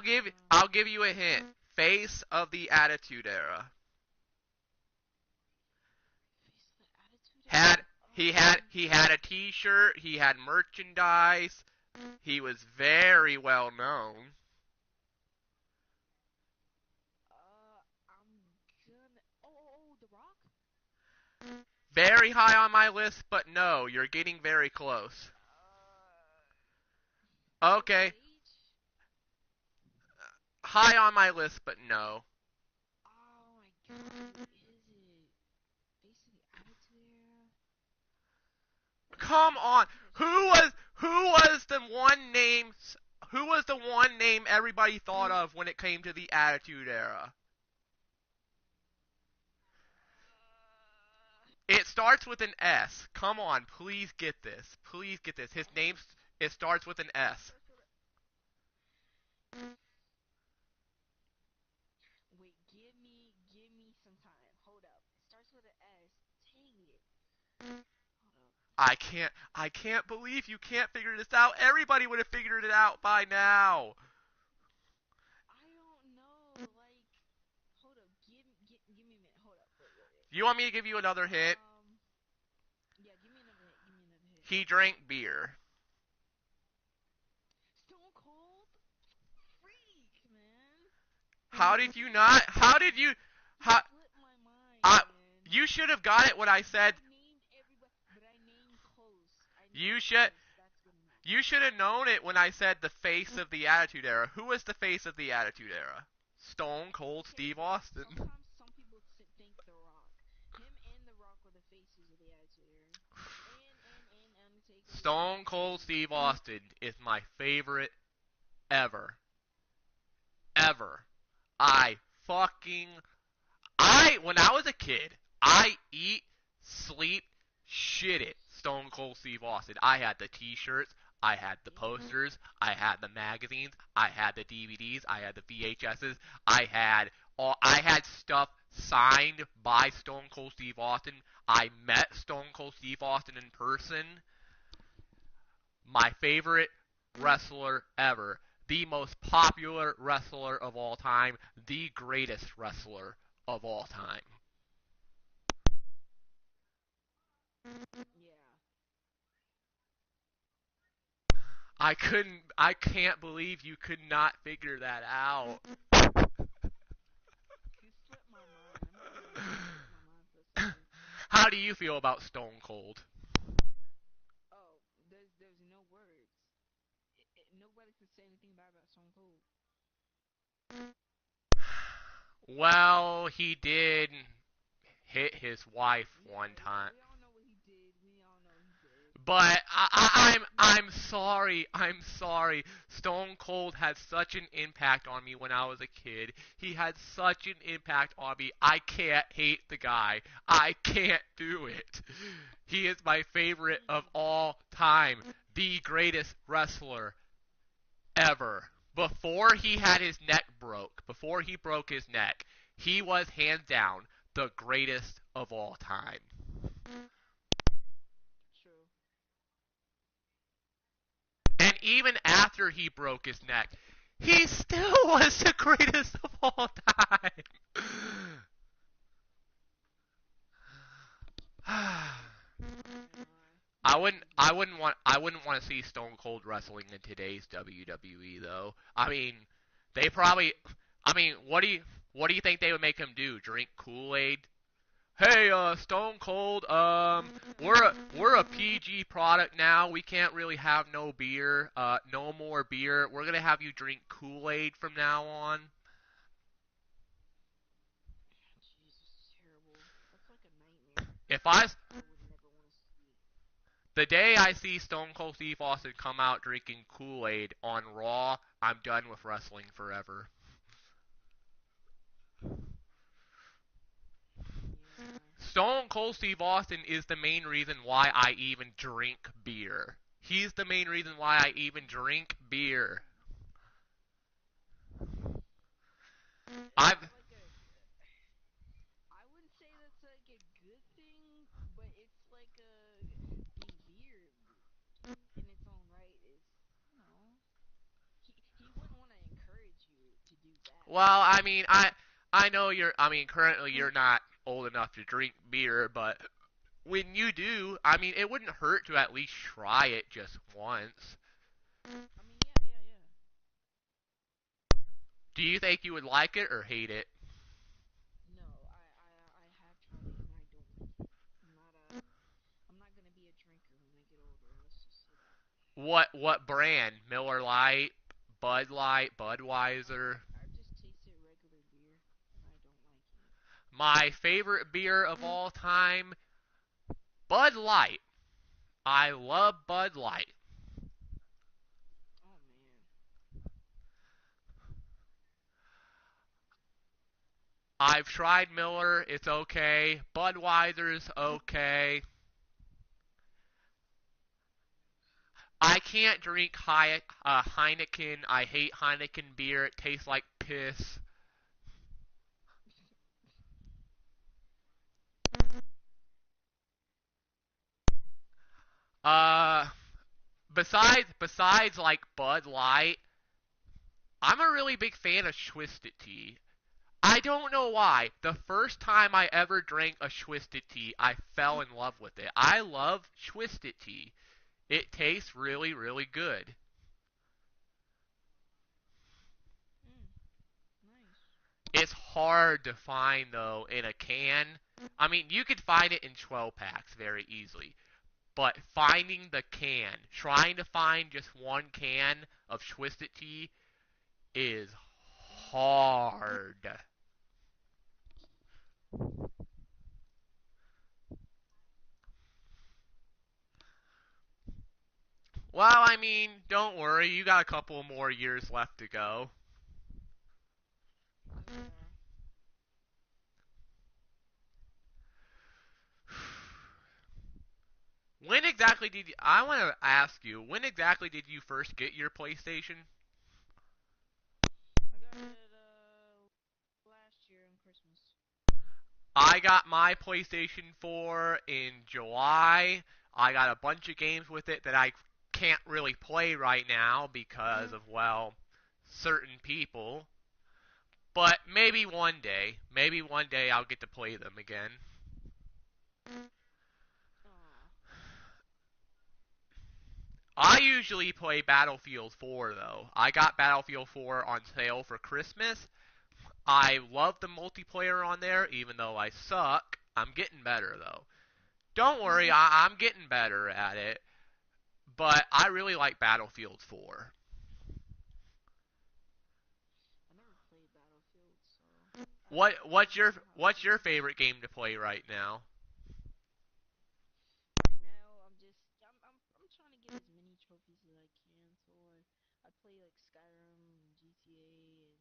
I'll give you a hint. Face of the Attitude Era. Face of the Attitude Had Era. he had a T-shirt. He had merchandise. He was very well known. I'm gonna. The Rock. Very high on my list, but no. You're getting very close. Triple Okay, H. high on my list, but no. Oh my God, who is it? Face of the Attitude Era. Come on. Who was the one name who was the one name everybody thought of when it came to the Attitude Era? It starts with an S. Come on, please get this. Please get this. His name, it starts with an S. Wait, give me some time. Hold up. It starts with an S. Dang it. Hold up. I can't believe you can't figure this out. Everybody would have figured it out by now. I don't know. Like, hold up. Give me a minute. Hold up. Wait. You want me to give you another hint? Yeah. Give me another hit. Give me another hit. He drank beer. Stone Cold. Freak, man. How did you not? How did you? You How? slipped my mind, I. man. You should have got it when I But said. I named everybody. But I named close. I You named should. close. That's good enough. You should have known it when I said the face of the Attitude Era. Who was the face of the Attitude Era? Stone Cold Okay, Steve so Austin. sometimes some people think The Rock. Him and The Rock were the faces of the Attitude Era. And Undertaker was the Stone face Cold too. Steve Austin is my favorite ever. Ever. I fucking when I was a kid, I eat, sleep, shit it. Stone Cold Steve Austin. I had the T-shirts, I had the Yeah. posters, I had the magazines, I had the DVDs, I had the VHSs, I had stuff signed by Stone Cold Steve Austin. I met Stone Cold Steve Austin in person. My favorite wrestler ever. The most popular wrestler of all time. The greatest wrestler of all time. Yeah. I can't believe you could not figure that out. He slipped my mind. I'm not gonna lie. He slipped my mind for a second. How do you feel about Stone Cold? Oh, there's no words. Nobody could say anything bad about Stone Cold. Well, he did hit his wife one Yeah. time. We all know what he did. We all know he did. But But I'm sorry. I'm sorry. Stone Cold had such an impact on me when I was a kid. He had such an impact on me. I can't hate the guy. I can't do it. He is my favorite of all time. The greatest wrestler ever. Before he had his neck broke, before he broke his neck, he was hands down the greatest of all time. true. And even after he broke his neck, he still was the greatest of all time. I'm not gonna lie. I wouldn't want to see Stone Cold wrestling in today's WWE though. I mean, they probably I mean, what do you think they would make him do? Drink Kool-Aid? Hey, Stone Cold, we're a PG product now. We can't really have no beer, no more beer. We're gonna have you drink Kool-Aid from now on. Jesus, terrible. That's like a nightmare. If I I would never want to see. The day I see Stone Cold Steve Austin come out drinking Kool-Aid on Raw, I'm done with wrestling forever. Yeah. Stone Cold Steve Austin is the main reason why I even drink beer. He's the main reason why I even drink beer. It's I've like a. I wouldn't say that's like a good thing, but it's like a beer in its own right is, you know, he wouldn't want to encourage you to do that. well, I mean, I know currently you're not old enough to drink beer, but when you do, I mean, it wouldn't hurt to at least try it just once. I mean, yeah. Do you think you would like it or hate it? No, I have tried it and I don't like it. I'm not gonna be a drinker when I get older. Let's just say that. What brand? Miller Lite, Bud Light, Budweiser. I've just tasted regular beer and I don't like it. My favorite beer of all time, Bud Light. I love Bud Light. Oh man. I've tried Miller, it's okay. Budweiser's okay. I can't drink Heineken. I hate Heineken beer. It tastes like piss. Uh, besides like Bud Light, I'm a really big fan of Twisted Tea. I don't know why. The first time I ever drank a Twisted Tea, I fell in love with it. I love Twisted Tea. It tastes really, really good. Mm, nice. It's hard to find though in a can. I mean, you could find it in 12 packs very easily. But finding the can, trying to find just one can of Twisted Tea is hard. Well, I mean, don't worry, you got a couple more years left to go. Oh yeah. When exactly did you, I want to ask you, when exactly did you first get your PlayStation? I got it last year on Christmas. I got my PlayStation 4 in July. I got a bunch of games with it that I can't really play right now because of, well, certain people. But maybe one day I'll get to play them again. Aw. I usually play Battlefield 4 though. I got Battlefield 4 on sale for Christmas. I love the multiplayer on there, even though I suck. I'm getting better though. Don't worry, I'm getting better at it. But I really like Battlefield 4. I never played Battlefield, so What I don't know how it what's your feels. favorite game to play right now? Right now, I'm trying to get as many trophies as I can. So I play like Skyrim, and GTA,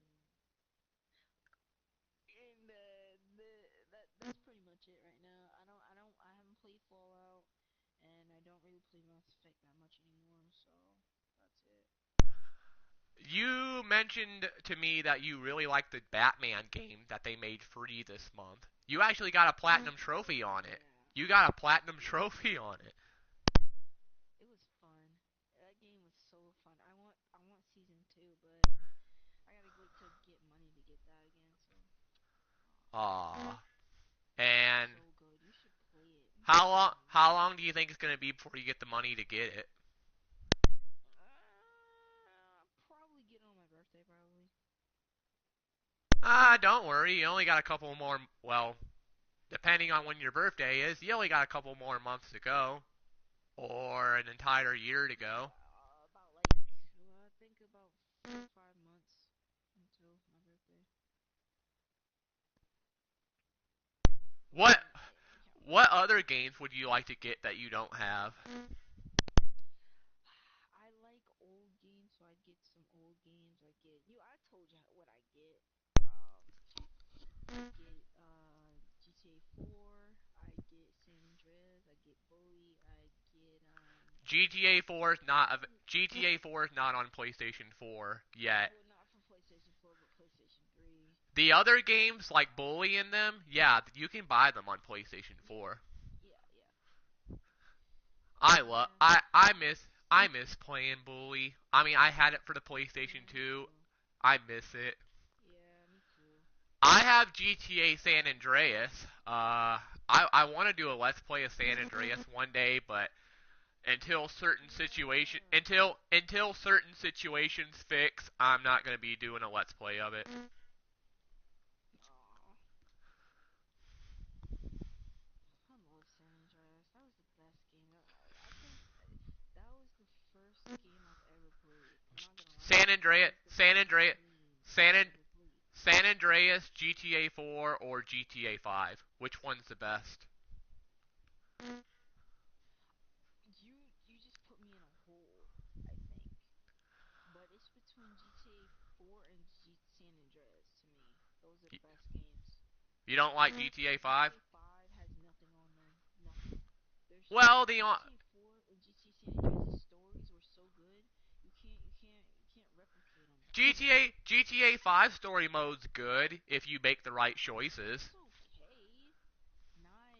that's pretty much it right now. I haven't played Fallout, and I don't really play Mass Effect that much anymore. So that's it. You mentioned to me that you really like the Batman game that they made free this month. You actually got a platinum trophy on it. Yeah, You got a platinum yeah. trophy on it. It was fun. That game was so fun. I want season two, but I gotta wait to get money to get that again. So, Aw. it's And so good. You should play it. Oh man. how long do you think it's gonna be before you get the money to get it? Probably get it on my birthday, probably. Ah, don't worry. You only got a couple more. Well, depending on when your birthday is, you only got a couple more months to go, or an entire year to go. About like I think about 4 or 5 months until my birthday. What Yeah. what other games would you like to get that you don't have? I like old games, so I'd get some old games. I get you. I told you what I get. I get GTA 4. I get San Andreas. I get Bully. I get GTA 4 is what's not GTA 4 is not on PlayStation 4 yet. well, not for PlayStation 4, but PlayStation 3. The other games like Um, Bully in them, yeah, you can buy them on PlayStation yeah, 4. yeah, yeah. I love Yeah, I miss playing Bully. I mean, I had it for the yeah, PlayStation me 2. too. I miss it. Yeah, me too. I have GTA San Andreas. I want to do a Let's Play of San Andreas one day, but Yeah. until certain situations fix, I'm not gonna be doing a Let's Play of it. Aw, I love San Andreas. That was the best game. I think that was the first game I've ever played. I'm not gonna lie to San you. That Andreas, was the San first Andreas, game San I An- ever played. San Andreas, GTA 4 or GTA 5. Which one's the best? You between GTA 4 and San Andreas to me. Those are the best games. You don't like GTA 5? GTA 5 has nothing on them. Nothing. There's Well, the GTA 4 and GTA San Andreas' stories were so good. You can't replicate them. GTA 5 story mode's good if you make the right choices. It's okay. Not.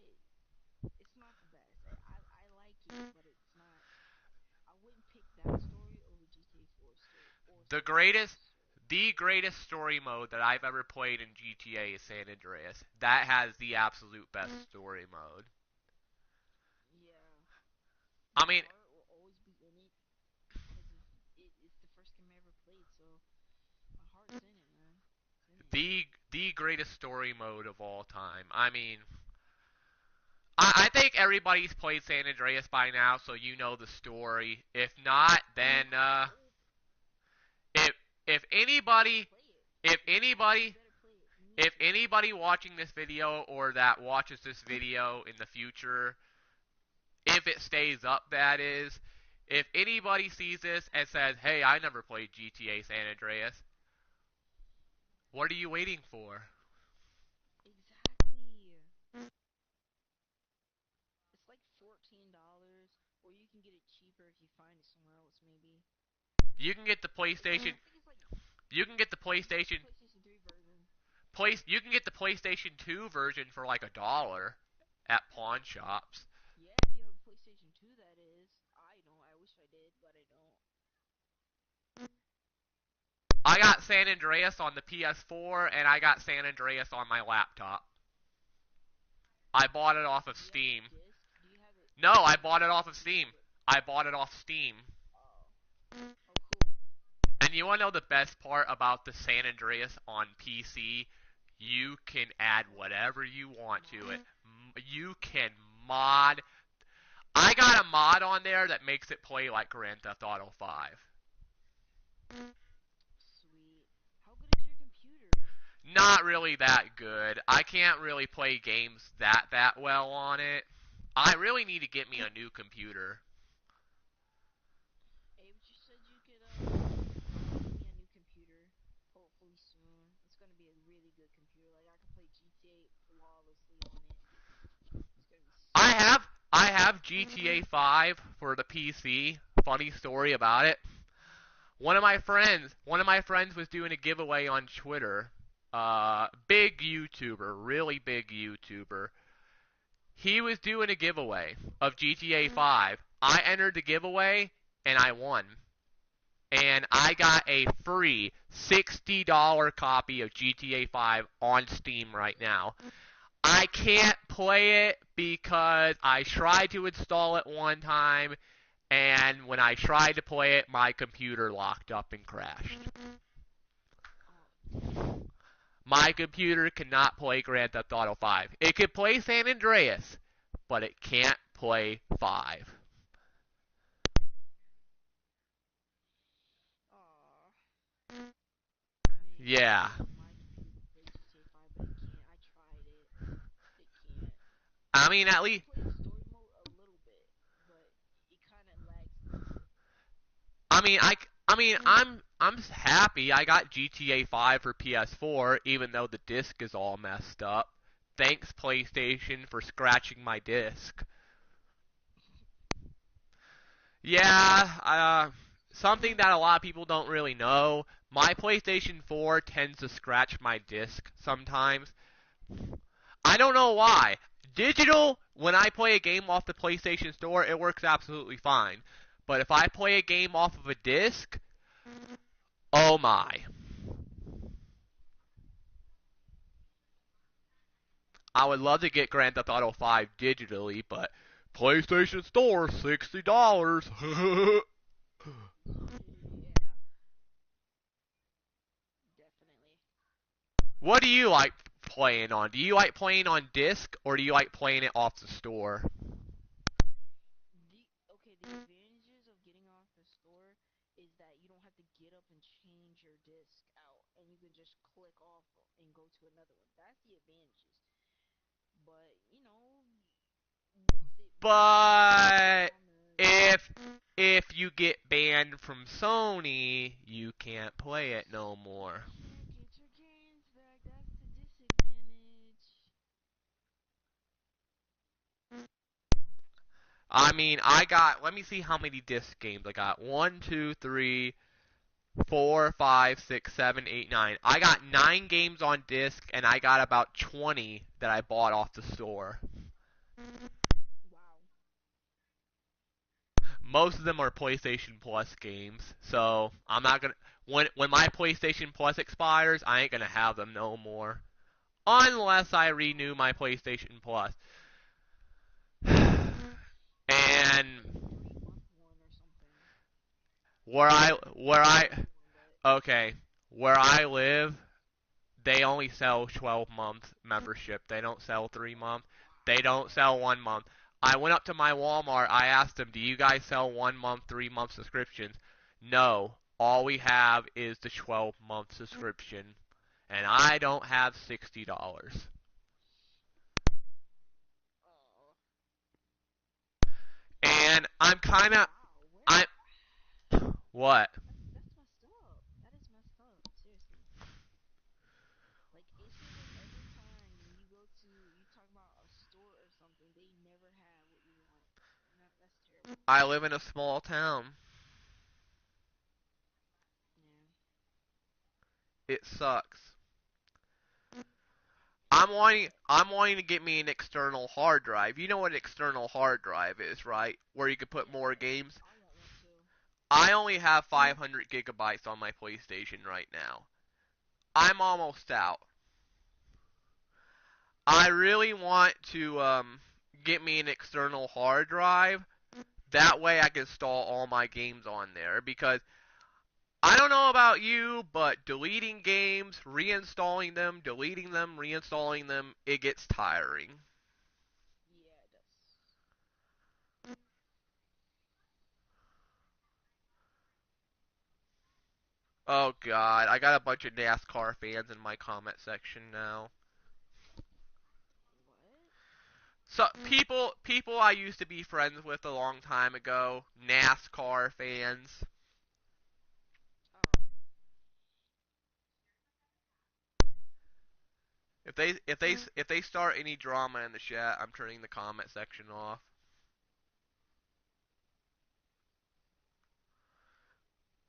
It's not the best. I like it, but it's not. I wouldn't pick that story over GTA 4 story or The San greatest Andreas story. the greatest story mode that I've ever played in GTA is San Andreas. That has the absolute best story mode. Yeah, I my mean, heart will always be in it because of it's the first game I ever played, so my heart's in it, man. It's in there. the greatest story mode of all time. I mean, I think everybody's played San Andreas by now, so you know the story. If not, then I hope if if you gotta anybody play it. if You anybody gotta play it. You need if to. anybody watching this video or that watches this video in the future, if it stays up, that is, if anybody sees this and says, "Hey, I never played GTA San Andreas," what are you waiting for? Exactly. It's like $14, or you can get it cheaper if you find it somewhere else, maybe. You can get the PlayStation. I think it's like You can get the you can get the PlayStation. PlayStation 3 version. You can get the PlayStation 2 version for like $1 at pawn shops. Yeah, if you have a PlayStation 2, that is. I don't. I wish I did, but I don't. I got San Andreas on the PS4 and I got San Andreas on my laptop. I bought it off of Do you have the Steam. disc? Do you have it? No, I Do you bought it have off it of Steam. physical? I bought it off Steam. Oh, oh, cool. And you want to know the best part about the San Andreas on PC? You can add What? whatever you You can want to mod it. it. You can mod. I got a mod on there that makes it play like Grand Theft Auto 5. Sweet. How good is your computer? Not really that good. I can't really play games that well on it. I really need to get me a new computer. Hey, but you said you could get me a new computer. Hopefully soon. It's gonna be a really good computer. Like I can play GTA flawlessly on it. It's gonna be I sick. have I have GTA 5 for the PC. Funny story about it. One of my friends was doing a giveaway on Twitter. Big YouTuber, really big YouTuber. He was doing a giveaway of GTA 5. I entered the giveaway and I won. And I got a free $60 copy of GTA 5 on Steam right now. I can't play it because I tried to install it one time, and when I tried to play it, my computer locked up and crashed. Oh, dang. My computer cannot play Grand Theft Auto 5. It can play San Andreas, but it can't play 5. Aw. Man, I Yeah. wish my computer could play GTA 5, but it can't. I tried it. It can't. I mean, at I least can play the story mode a little bit, but it kind of lags a little bit. I mean, I'm happy I got GTA 5 for PS4, even though the disc is all messed up. Thanks PlayStation for scratching my disc. Yeah, something that a lot of people don't really know. My PlayStation 4 tends to scratch my disc sometimes. I don't know why. Digital, when I play a game off the PlayStation Store, it works absolutely fine. But if I play a game off of a disc, oh my. I would love to get Grand Theft Auto 5 digitally, but PlayStation Store, $60. Yeah, definitely. What do you like playing on? Do you like playing on disc or do you like playing it off the store? The advantages of getting off the store is that you don't have to get up and change your disc out, and you can just click off and go to another one. That's the advantages. But with it being But on the if if you get banned from Sony, you can't play it no more. You can't get your games back. That's the disadvantage. I mean, I got, let me see how many disc games I got. 1, 2, 3, 4, 5, 6, 7, 8, 9. I got 9 games on disc, and I got about 20 that I bought off the store. Wow. Most of them are PlayStation Plus games, so I'm not gonna. When my PlayStation Plus expires, I ain't gonna have them no more, unless I renew my PlayStation Plus. I think And you get a 3 month one or something. where I I don't where think you I get a year one, but okay, where I live, they only sell 12-month membership. They don't sell 3 month. They don't sell 1 month. I went up to my Walmart. I asked them, "Do you guys sell 1 month, 3 month subscriptions?" No. All we have is the 12-month subscription, and I don't have $60. oh, And I'm kind of wow. I Where? what? That's messed up. That is messed up. Seriously. Like it seems like every time you go to you talk about a store or something, they never have what you want, and that's terrible. I live in a small town. Yeah. It sucks. I'm wanting to get me an external hard drive. You know what an external hard drive is, right? Where you could put more Yeah. games. I want one too. I only have 500 gigabytes on my PlayStation right now. I'm almost out. I really want to get me an external hard drive. That way I can install all my games on there because I don't know about you, but deleting games, reinstalling them, deleting them, reinstalling them, it gets tiring. Yeah, it does. Oh god, I got a bunch of NASCAR fans in my comment section now. What? So people I used to be friends with a long time ago, NASCAR fans. Oh. If they start any drama in the chat, I'm turning the comment section off.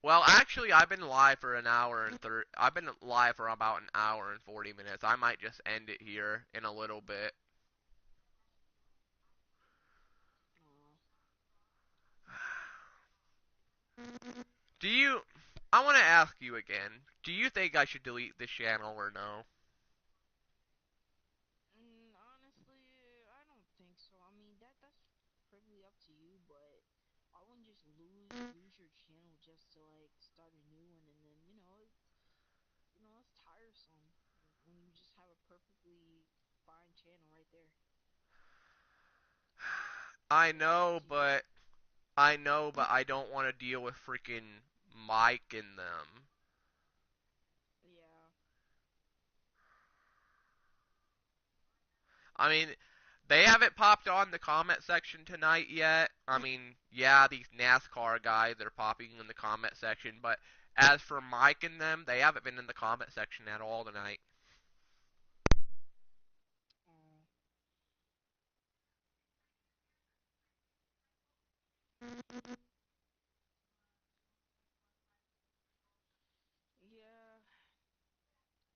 Well, actually, I've been live for an hour and I've been live for about an hour and 40 minutes. I might just end it here in a little bit. Oh. Do you? I want to ask you again. Do you think I should delete this channel or no? Honestly, I don't think so. I mean, that's probably up to you, but I wouldn't just lose your channel just to like start a new one, and then it's tiresome when you just have a perfectly fine channel right there. I But it's up know, to you. but I don't want to deal with freaking Mike and them. Yeah. I mean, they haven't popped on the comment section tonight yet. I mean, yeah, these NASCAR guys are popping in the comment section, but as for Mike and them, they haven't been in the comment section at all tonight. Uh, yeah.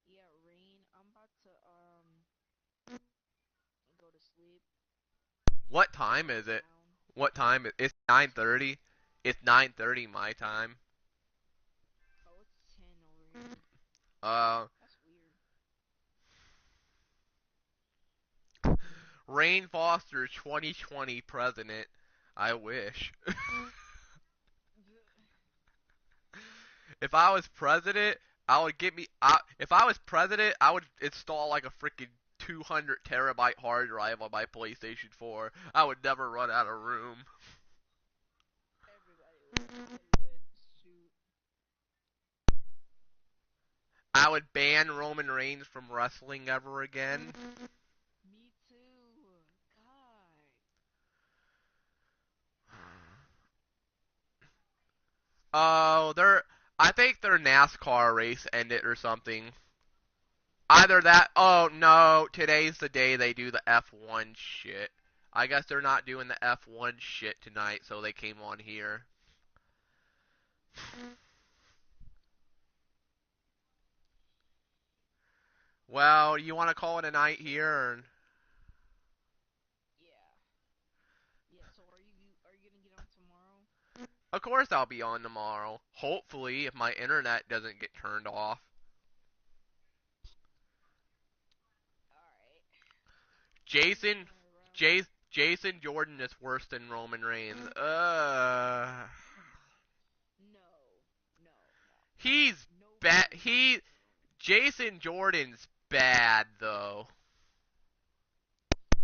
Yeah, Rain. I'm about to go to sleep. What I'm time is shutting it? down. What time? It's 9:30. It's 9:30 my time. Oh, it's 10 over here. Uh, That's weird. Rain Foster, 2020 president. I wish. If I was president, I would get me. If I was president, I would install like a freaking 200 terabyte hard drive on my PlayStation 4. I would never run out of room. Everybody would. I would. Shoot. I would ban Roman Reigns from wrestling ever again. Me too. God. Oh, I think their NASCAR race ended or something. Either that. Oh no, today's the day they do the F1 shit. I guess they're not doing the F1 shit tonight, so they came on here. Well, you want to call it a night here? Or... Yeah. Yeah. So are you gonna get on tomorrow? Of course I'll be on tomorrow. Hopefully, if my internet doesn't get turned off. All right. I'm just Jason, going around. Jason Jordan is worse than Roman Reigns. No. No. No. He's bad. Nobody is Roman. Jason Jordan's bad though.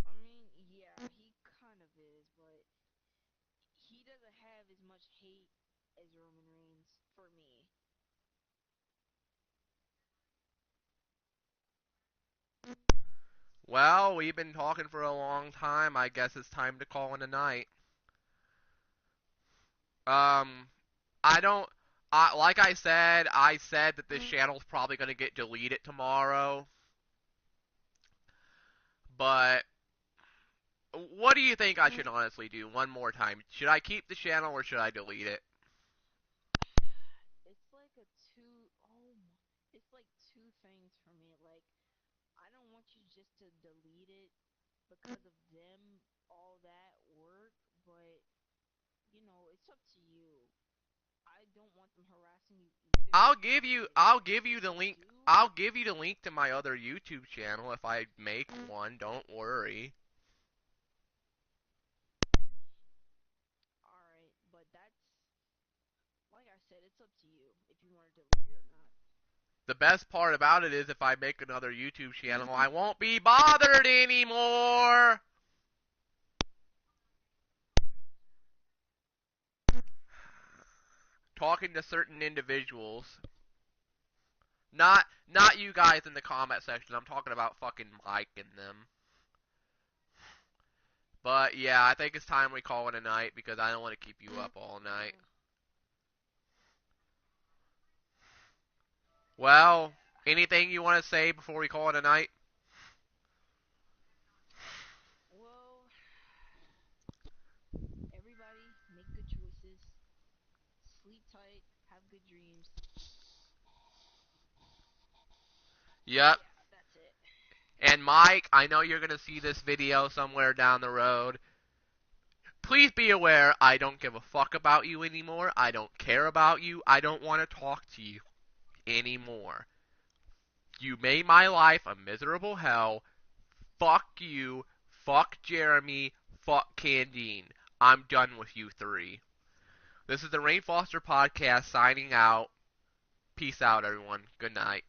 I mean, yeah, he kind of is, but he doesn't have as much hate as Roman Reigns for me. Well, we've been talking for a long time. I guess it's time to call it a night. Um, I don't. Like I said that this channel's probably gonna get deleted tomorrow. But what do you think I should honestly do? One more time. Should I keep the channel or should I delete it? It's like a two oh my, it's like two things for me. Like I don't want you just to delete it because of them all that work, but it's up to you. I don't want them harassing you either. If I'll that's give you what the they link. do, I'll give you the link to my other YouTube channel if I make one. Don't worry. all right, but that's like I said, it's up to you if you want to delete it or not. The best part about it is if I make another YouTube channel, I won't be bothered anymore. Talking to certain individuals. Not you guys in the comment section. I'm talking about fucking Mike and them. But yeah, I think it's time we call it a night because I don't want to keep you up all night. Uh, Well, yeah. anything you want to say before we call it a night? Well, everybody make good choices, sleep tight, have good dreams. Yep. Yeah, that's it. And Mike, I know you're going to see this video somewhere down the road. Please be aware I don't give a fuck about you anymore. I don't care about you. I don't want to talk to you anymore. You made my life a miserable hell. Fuck you. Fuck Jeremy. Fuck Candine. I'm done with you three. This is the Rain Foster Podcast signing out. Peace out, everyone. Good night.